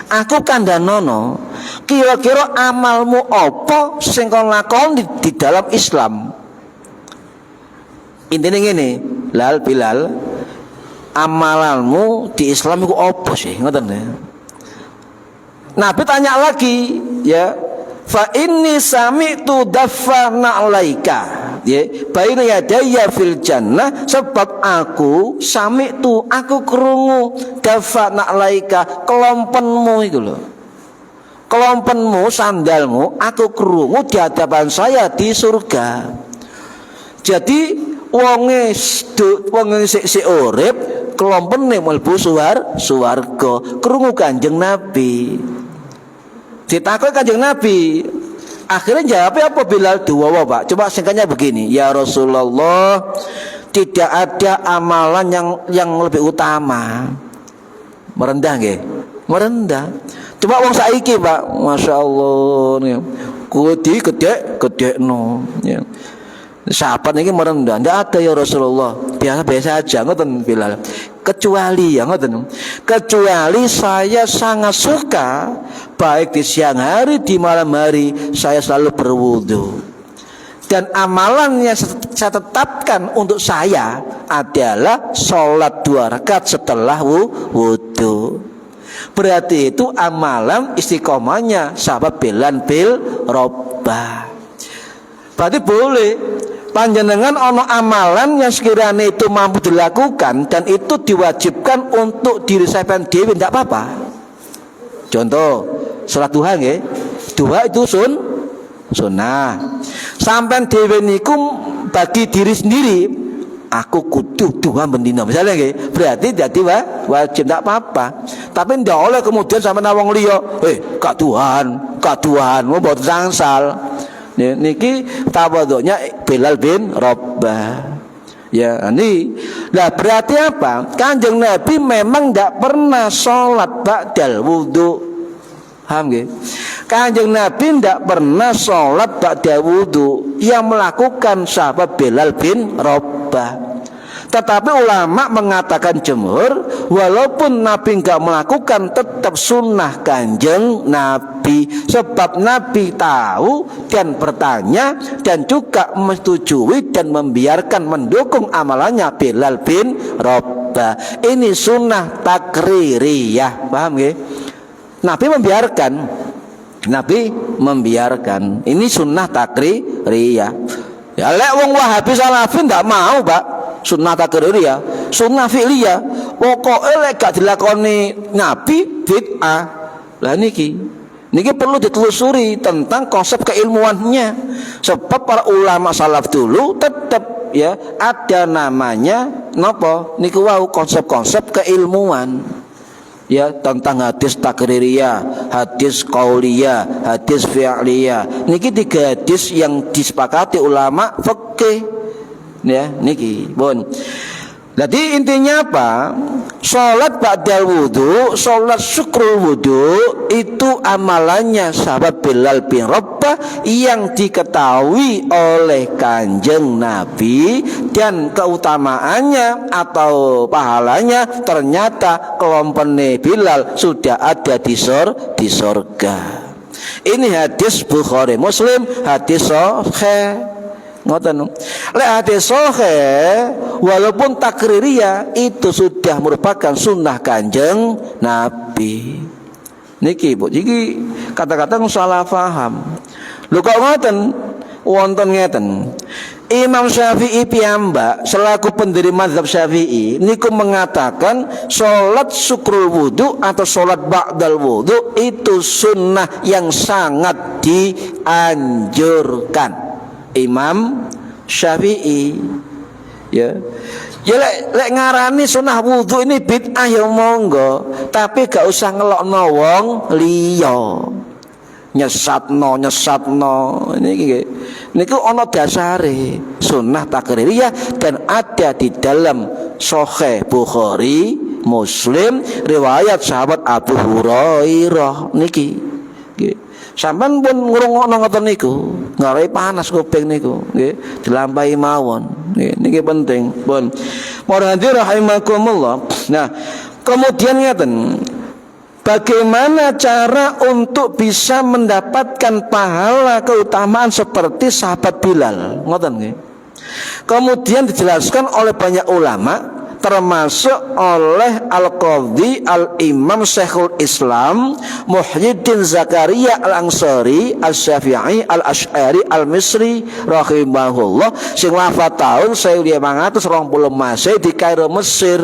aku kandhanono, kira-kira amalmu apa sing kon lakoni di dalam Islam." Intine ngene, "Lal Bilal, amalanmu di Islam iku apa sih?" Ngoten ya. Nabi tanya lagi, ya, "Fa inni sami'tu daffana 'alaika." Ya, baina yadayya fil jannah, sebab aku sami'tu, aku krungu daffana 'alaika, kelompenmu iku lho. Kelompenmu, sandalmu, aku krungu di hadapan saya di surga. Jadi wonge sik urip, kelompene mlebu swarga, krungu Kanjeng Nabi. Ditakoki Kanjeng Nabi, akhirnya jawabnya apa Bilal? Duwawa, Pak. Coba singkatnya begini, "Ya Rasulullah, tidak ada amalan yang lebih utama." Merendah nggih? Merendah. Coba wong saiki, Pak, Masya Allah nih, kudi gedekno, ya. Sahabat ini merendah, tidak ada ya Rasulullah, biasa aja, ngoten Bilal. Kecuali ya ngoten, kecuali saya sangat suka baik di siang hari di malam hari saya selalu berwudu. Dan amalan yang saya tetapkan untuk saya adalah sholat 2 rakaat setelah wudu. Berarti itu amalan istiqomahnya sahabat Bilal bin Rabah. Berarti boleh panjenengan ono amalan yang sekiranya itu mampu dilakukan dan itu diwajibkan untuk diri saya sendiri, tidak apa-apa. Contoh salat duha nggih. Duha itu sunnah. Sampai dhewe niku bagi diri sendiri, aku kudu duha bendina misalnya nggih, berarti dadi wajib, tidak apa-apa. Tapi ndak oleh kemudian sampai wong liya, gak duhan, mau buat sangsal. Niki tawadhunya Bilal bin Rabah. Ya, ini lah berarti apa? Kanjeng Nabi memang tidak pernah sholat ba'dal wudu. Paham nggih? Kanjeng Nabi tidak pernah sholat ba'dal wudu. Yang melakukan sahabat Bilal bin Rabah. Tetapi ulama mengatakan jumhur, walaupun Nabi enggak melakukan tetap sunnah Kanjeng Nabi, sebab Nabi tahu dan bertanya dan juga menyetujui dan membiarkan mendukung amalannya Bilal bin Rabah. Ini sunnah takririyah, paham nggih? Nabi membiarkan. Ini sunnah takririyah. Ya lek wong Wahabi Salafi ndak mau, Pak. Sunnah takririyah, sunnah fi'liyah. Pokoke lek gak dilakoni Nabi bid'ah. Lah niki perlu ditelusuri tentang konsep keilmuannya. Sebab para ulama salaf dulu tetap ya ada namanya napa niku wau konsep-konsep keilmuan ya tentang hadis takririyah, hadis qauliyah, hadis fi'liyah. Niki 3 hadis yang disepakati ulama fikih ya niki. Pun. Jadi intinya apa? Salat ba'dal wudu, salat syukrul wudu itu amalannya sahabat Bilal bin Rabah yang diketahui oleh Kanjeng Nabi, dan keutamaannya atau pahalanya ternyata kelompoknya Bilal sudah ada di surga. Ini hadis Bukhari Muslim, hadis sahih. Ngoten. Lek hadis sahih walaupun takririyah itu sudah merupakan sunnah Kanjeng Nabi. Niki Bu, iki kata-kata salah paham. Lho kok ngoten? Wonten ngeten. Imam Syafi'i piyambak selaku pendiri mazhab Syafi'i niku mengatakan salat syukrul wudu atau salat ba'dal wudu itu sunnah yang sangat dianjurkan. Imam Syafi'i ya. Ya lek ngarani sunah wudu ini bid'ah ya monggo, tapi gak usah ngelokno wong liya. Nyesatno niki niku ana dasare sunnah takririyah dan ada di dalam Sahih Bukhari Muslim riwayat sahabat Abu Hurairah niki. Sampeyan pun ngrungokno ngoten niku, ngarepe panas kuping niku, nggih, dilampahi mawon. Niki penting, pun. Para hadirin rahimakumullah. Nah, kemudian ngeten, bagaimana cara untuk bisa mendapatkan pahala keutamaan seperti sahabat Bilal, ngoten nggih. Kemudian dijelaskan oleh banyak ulama, termasuk oleh Al-Qadhi Al-Imam Syekhul Islam Muhyiddin Zakaria Al-Ansari Al-Syafi'i Al-Asy'ari Al-Misri rahimahullah sing wafat tahun 1520 Masehi di Kairo Mesir.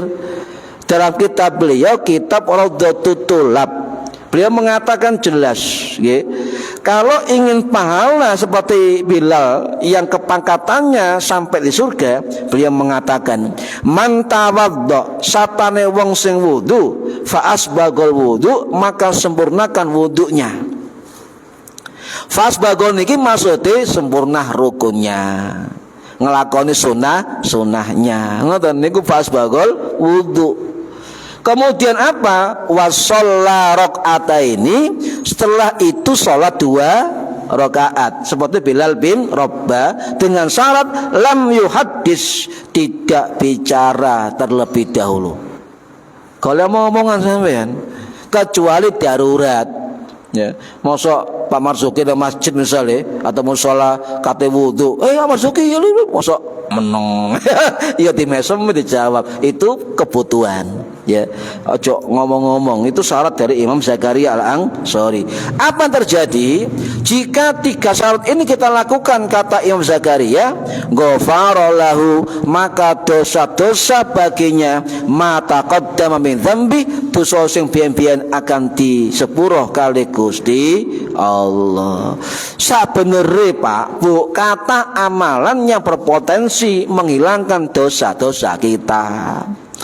Dalam kitab beliau, kitab Raudhatut Thulab, beliau mengatakan jelas ya, kalau ingin pahala seperti Bilal yang kepangkatannya sampai di surga, beliau mengatakan man tawaddo, satane wong sing wudu, fa asbagul wudu, maka sempurnakan wudunya. Fa asbagul niki maksudnya sempurna rukunnya, ngelakoni sunahnya, ngoten niku fa asbagul wudu. Kemudian apa? Washolla rakaataini, setelah itu sholat 2 rakaat seperti Bilal bin Rabah dengan syarat lam yuhaddis, tidak bicara terlebih dahulu. Kalau mau omongan sampean kecuali darurat ya, mosok Pak Marzuki di masjid misalnya atau musola kate wudu, Pak Marzuki ya mosok meneng ya di mesem dijawab, itu kebutuhan ya, ojo ngomong-ngomong, itu syarat dari Imam Zakaria Al-Ansari. Apa yang terjadi jika 3 syarat ini kita lakukan, kata Imam Zakaria, ghafarallahu, maka dosa-dosa baginya ma taqaddama min dzambi, dosa sing biyen-biyen akan disepuro kali Gusti Allah. Sabenere Pak Bu, kata amalan yang berpotensi menghilangkan dosa-dosa kita.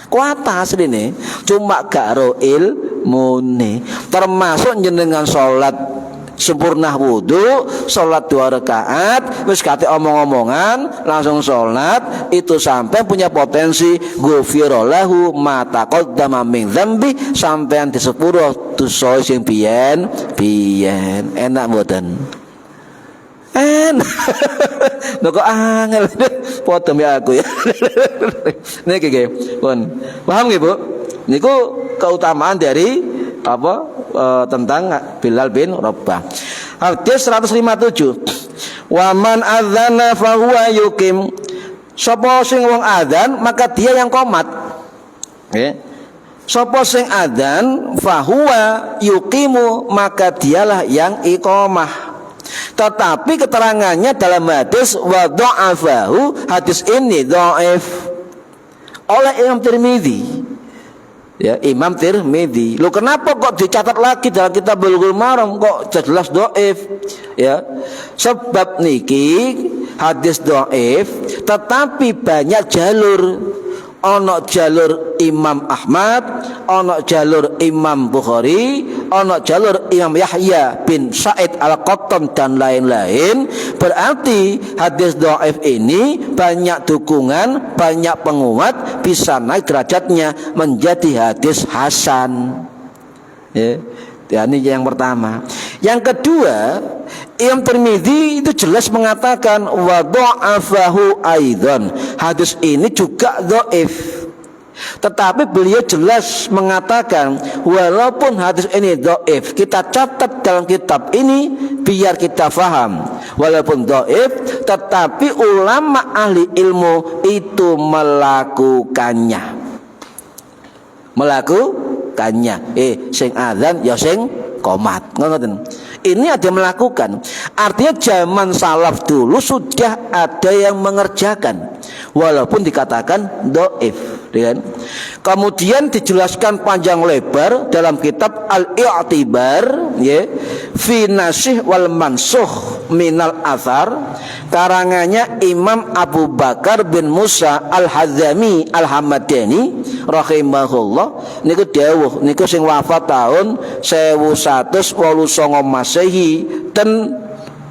Kuata asline cuma gak ro ilmune, termasuk jenengan salat sempurna wudu, salat 2 rakaat, wis kate omong-omongan langsung salat, itu sampai punya potensi ghufirallahu ma taqaddama min dzambi, sampean di sepuro dosa sing biyen. Enak mboten? Lho kok angel padha ya aku ya. Niki nggih, pun. Paham nggih, Bu? Niku keutamaan dari apa tentang Bilal bin Rabah. Hadis 157. Wa man adzana fa huwa yuqim. Sapa sing wong adzan maka dia yang qomat. Nggih. Sapa sing adzan fa huwa yuqimu, maka dialah yang iqamah. Tetapi keterangannya dalam hadis wa dha'afahu, hadis ini dhaif oleh Imam Tirmidzi. Ya, Imam Tirmidzi. Loh kenapa kok dicatat lagi dalam kitab Bulughul Maram kok jelas dhaif? Ya. Sebab niki hadis dhaif tetapi banyak jalur. Ono jalur Imam Ahmad, ono jalur Imam Bukhari, ono jalur Imam Yahya bin Sa'id Al-Qattan dan lain-lain. Berarti hadis dhaif ini banyak dukungan, banyak penguat, bisa naik derajatnya menjadi hadis hasan. Ya, ini yang pertama. Yang kedua, Imam Tirmidzi itu jelas mengatakan wa dha'afahu aidan. Hadis ini juga dhaif. Tetapi beliau jelas mengatakan walaupun hadis ini dhaif, kita catat dalam kitab ini biar kita faham. Walaupun dhaif, tetapi ulama ahli ilmu itu melakukannya. Sing adzan ya sing qomat. Ngoten. Ini ada yang melakukan. Artinya zaman salaf dulu sudah ada yang mengerjakan walaupun dikatakan dhaif, kan? Kemudian dijelaskan panjang lebar dalam kitab Al-I'tibar, ya, fi nasikh wal mansukh minal athar, karangannya Imam Abu Bakar bin Musa Al-Hadzami Al-Hamadani rahimahullah. Niku dawuh, niku sing wafat tahun 1189 Masehi ten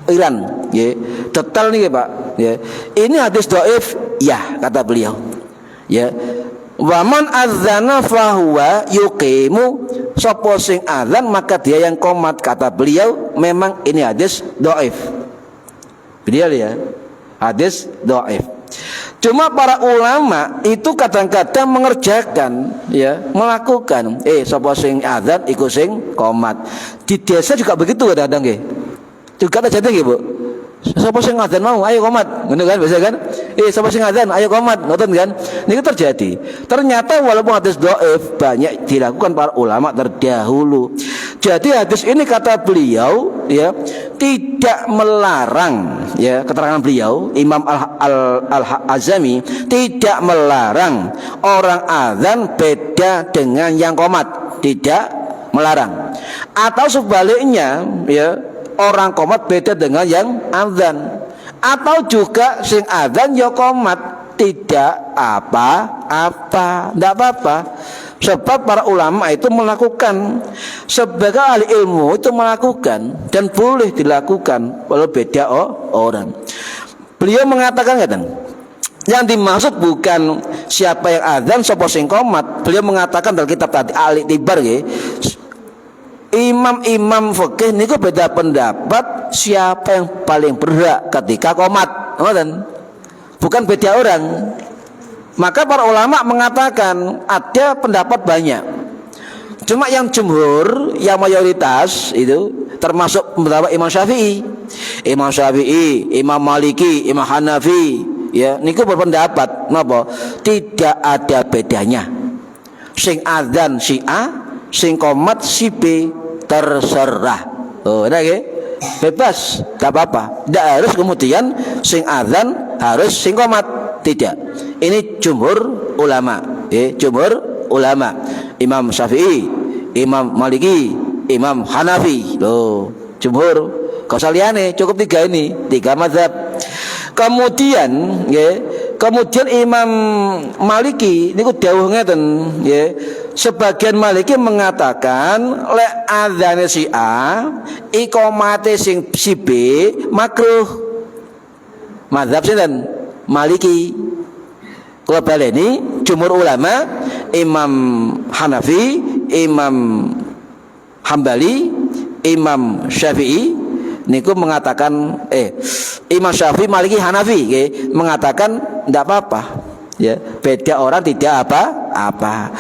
Iran, ya. Detail nih Pak, ya. Ini hadis dhaif, ya, kata beliau. Ya. Wa man adzana fahuwa yuqimu, sapa sing adzan maka dia yang qomat, kata beliau. Memang ini hadis dhaif. Beliau ya, hadis dhaif. Cuma para ulama itu kadang-kadang mengerjakan, ya, melakukan. Sapa sing adzan iku sing qomat. Di desa juga begitu kadang-kadang nggih. Juga terjadi nggih, Bu. Sapa sing adzan mau ayo qomat, ngono kan biasa kan? Sapa sing adzan ayo qomat, ngoten kan? Niku terjadi. Ternyata walaupun hadis dhaif banyak dilakukan para ulama terdahulu. Jadi hadis ini kata beliau, ya, tidak melarang, ya, keterangan beliau Imam Al-Azami tidak melarang orang adzan beda dengan yang qomat, tidak melarang. Atau sebaliknya, ya, orang qomat beda dengan yang adzan, atau juga sing adzan ya qomat, tidak apa-apa, tidak apa-apa. Sebab para ulama itu melakukan, sebagai ahli ilmu itu melakukan dan boleh dilakukan walau beda orang. Beliau mengatakan yang dimaksud bukan siapa yang adzan sapa sing qomat. Beliau mengatakan dalam kitab tadi Al-I'tibar, ya, imam-imam fikih niku beda pendapat siapa yang paling berhak ketika qomat, bukan beda orang. Maka para ulama mengatakan ada pendapat banyak. Cuma yang jumhur, yang mayoritas itu termasuk pendapat Imam Syafi'i, Imam Maliki, Imam Hanafi, ya, niku berpendapat napa? Tidak ada bedanya. Sing adzan si A, sing qomat si B, terserah. Ada nggih? Bebas, tak apa-apa. Tidak harus kemudian sing adzan harus sing qomat. Tidak. Ini jumhur ulama, jumhur ulama. Imam Syafi'i, Imam Maliki, Imam Hanafi. Jumhur. Kau saliane cukup tiga mazhab. Kemudian, ya, kemudian Imam Maliki niku dawuh ngeten, ya. Sebagian Maliki mengatakan lek adzane si A, iqamate sing si B makruh. Mazhab sinten? Maliki. Kula baleni jumhur ulama, Imam Hanafi, Imam Hambali, Imam Syafi'i niku mengatakan Imam Syafi'i, Maliki, Hanafi, mengatakan tidak apa-apa, ya, beda orang tidak apa-apa.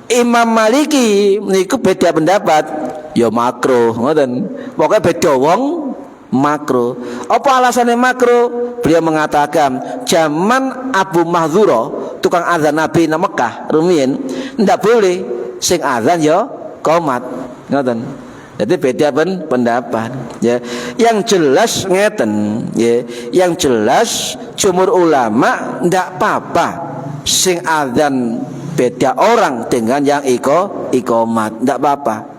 Imam Maliki niku beda pendapat, ya makruh, ngoten. Pokoknya beda wong makruh. Apa alasannya makruh? Beliau mengatakan zaman Abu Mahdzura, tukang azan Nabi nang Mekah rumiyin, ndak boleh sing azan ya qomat, ngoten. Jadi beda pendapat, ya. Yang jelas ngeten, ya. Yang jelas jumhur ulama ndak apa-apa sing azan beda orang dengan yang iqamat, ndak apa-apa.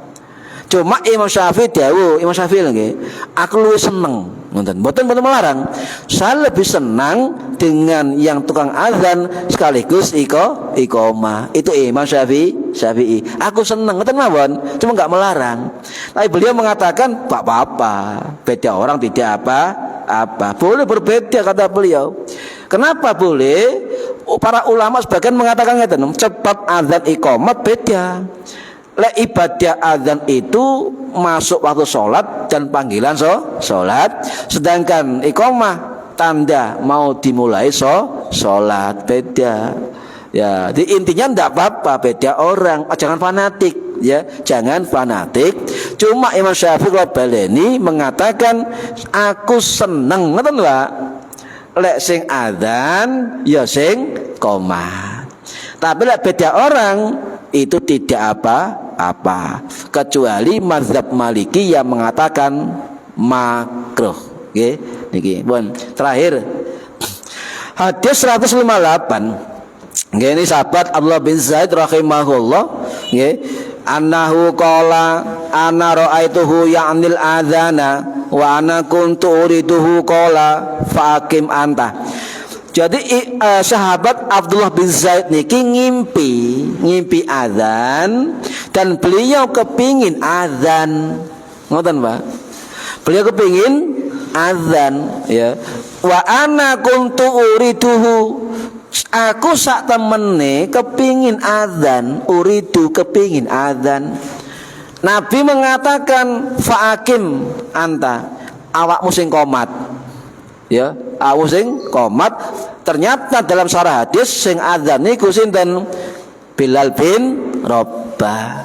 Cuma Imam Syafi'i dawuh, Imam Syafi'i nggih, aku luwih seneng, Mboten melarang. Saya lebih senang dengan yang tukang azan sekaligus iqamah. Itu Imam Syafi'i. Aku senang, ngoten mawon, cuma enggak melarang. Tapi beliau mengatakan, "Pak apa-apa. Beda orang tidak apa-apa. Boleh berbeda," kata beliau. Kenapa boleh? Para ulama sebagian mengatakan ngeten, cepat azan iqamah beda. Lek ibadah azan itu masuk waktu sholat dan panggilan sholat, sedangkan iqamah tanda mau dimulai sholat, beda. Ya, di intinya ndak apa-apa, beda orang, jangan fanatik, ya, jangan fanatik. Cuma Imam Syafi'i Baleni mengatakan, aku seneng, ngoten Pak. Lek sing azan, ya sing qomat. Tapi lek beda orang itu tidak apa-apa, kecuali mazhab Maliki yang mengatakan makruh. Nggih, niki. Pun terakhir hadis 158. Nggih, ini sahabat Abdullah bin Zaid rahimahullah, nggih, annahu qala ana ra'aituhu ya'nil adzana wa ana kuntu uriduhu qala faqim anta. Jadi sahabat Abdullah bin Zaid niki ngimpi azan dan beliau kepingin azan. Ngoten Pak. Beliau kepingin azan, ya. Wa ana kuntu uriduhu. Aku sak temene kepingin azan, uridu kepingin azan. Nabi mengatakan fa'akim anta, awakmu sing qomat. Ya, awakmu sing qomat. Ternyata dalam syarah hadis sing azan niku sinten? Bilal bin Rabah.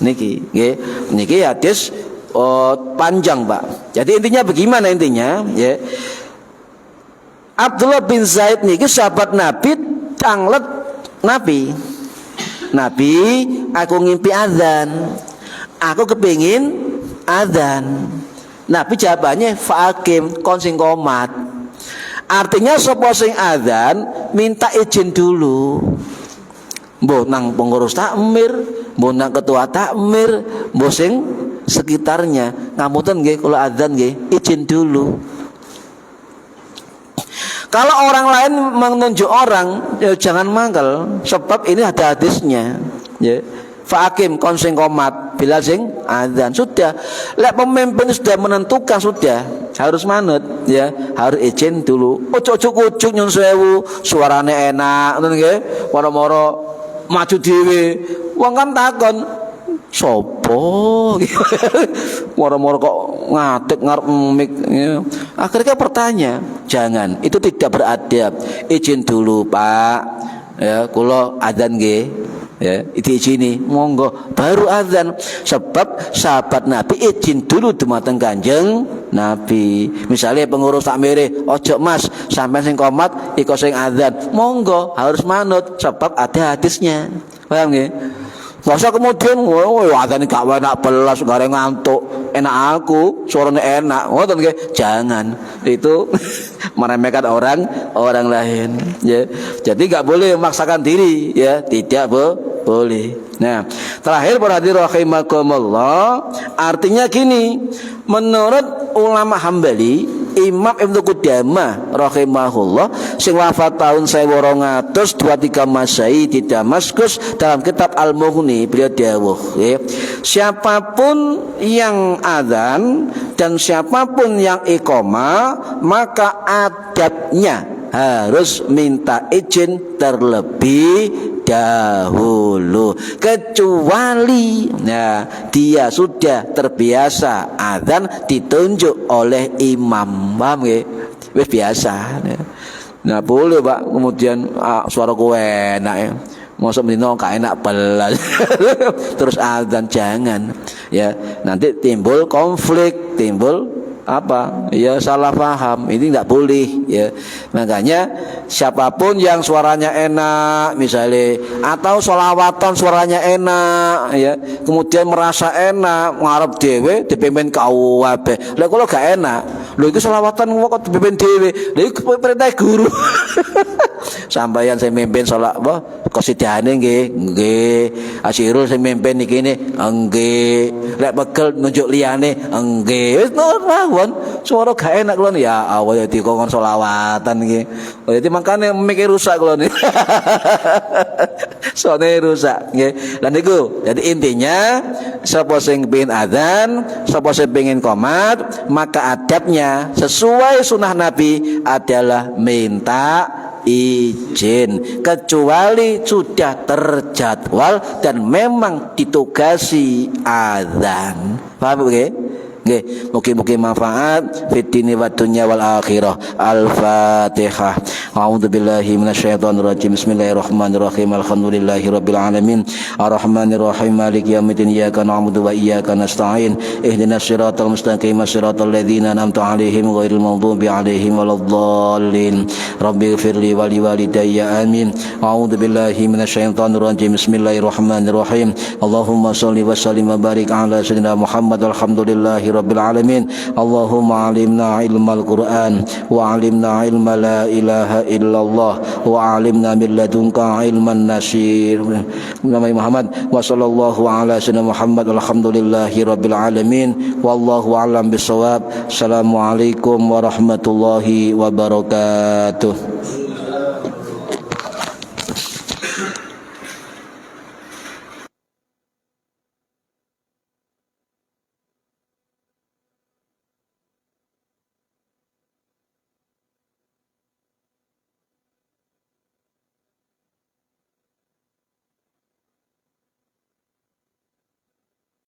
Niki, nggih. Niki hadis panjang, Pak. Jadi intinya bagaimana intinya, ya. Abdullah bin Zaid niki sahabat Nabi, tanglet Nabi. Nabi, aku ngimpi azan. Aku kepingin azan. Nabi jawabannya fa'akim, kon sing qomat. Artinya sapa sing azan minta izin dulu. Mbok nang pengurus takmir, mbok nang ketua takmir, mbok sing sekitarnya. Ngapunten nggih kula azan nggih, izin dulu. Kalau orang lain menunjuk orang, ya jangan mangkel, sebab ini ada hadisnya, ya. Fa'akim kon sing qomat, bila sing azan. Sudah, lek pemimpin sudah menentukan, sudah harus manut, ya, harus izin dulu. Ojo-ojo kucuk nyun sewu, suarane enak, ngoten nggih. Moro-moro maju dhewe. Wong kan takon, sopo? Moro-moro kok ngadeg ngarep mik, ya. Akhirnya bertanya, jangan, itu tidak beradab. Izin dulu, Pak. Ya, kula azan nggih. Ya, diizini, monggo baru azan. Sebab sahabat Nabi izin dulu dumateng Kanjeng Nabi. Misalnya pengurus takmire, ojo Mas, sampai sing qomat iko sing azan. Monggo, harus manut sebab ada hadisnya. Paham nggih? Gak usah kemudian, azan gak enak belas, gak ngantuk. Enak aku, suaranya enak. Ngoten nggih, jangan. Itu meremehkan orang lain, ya. Jadi gak boleh memaksakan diri, ya, tidak boleh. Nah, terakhir para hadirin rahimakumullah, artinya gini, menurut ulama Hambali, Imam Ibnu Qudamah rahimahullah sing wafat tahun 1223 Masehi di Damaskus, dalam kitab Al-Mughni beliau dawuh, ya, siapapun yang azan dan siapapun yang iqamah maka adabnya harus minta izin terlebih dahulu, kecuali dia sudah terbiasa azan ditunjuk oleh imam, paham nggih? Wis biasa. Nah, boleh Pak, kemudian suara kowe enak ya. Masa mendino gak enak belas. Terus azan, jangan. Ya, nanti timbul konflik, timbul apa, ya, salah paham. Ini tidak boleh, ya. Makanya siapapun yang suaranya enak misalnya, atau sholawatan suaranya enak, ya, kemudian merasa enak ngarep dhewe dipimpin kabeh. Lah kalau gak enak, lho iku sholawatan kok dipimpin dhewe, lha iku perintah guru. Sampeyan sing mimpin salat apa qasidaane nggih Asyirul sing mimpin iki nggih lek pegel nunjuk liyane nggih wis mawon suara gak enak kula ya Allah ya dikongkon selawatan iki jadi makane mikir rusak kula niki soalnya rusak nggih lan niku jadi intinya sapa sing pengin adzan sapa sing pengin qomat maka adabnya sesuai sunnah Nabi adalah minta izin kecuali sudah terjadwal dan memang ditugasi adzan. Paham nggih? Nggih, mugi-mugi manfaat fid dini wad dunya wal akhirah. Al-Fatihah. A'udzu billahi minasyaitonir rajim. Bismillahirrahmanirrahim. Alhamdulillahi rabbil alamin. Arrahmanir rahim. Maliki yaumiddin. Iyyaka na'budu wa iyyaka nasta'in. Ihdinas siratal mustaqim. Siratal ladzina an'amta 'alaihim ghairil maghdubi 'alaihim waladdallin. Rabbighfirli wa liwalidayya amin. A'udzu billahi minasyaitonir rajim. Bismillahirrahmanirrahim. Allahumma shalli wa sallim wa barik 'ala sayyidina Muhammad. Alhamdulillahi rabbil alamin. Allahumma 'allimna ilmal Qur'an wa 'allimna ilma la ilaha illallah wa 'allimna min ladunka ilman nasir. Nabi Muhammad wa sallallahu ala sayyidina Muhammad. Alhamdulillahi rabbil alamin. Wallahu a'lam bissawab. Assalamualaikum warahmatullahi wabarakatuh.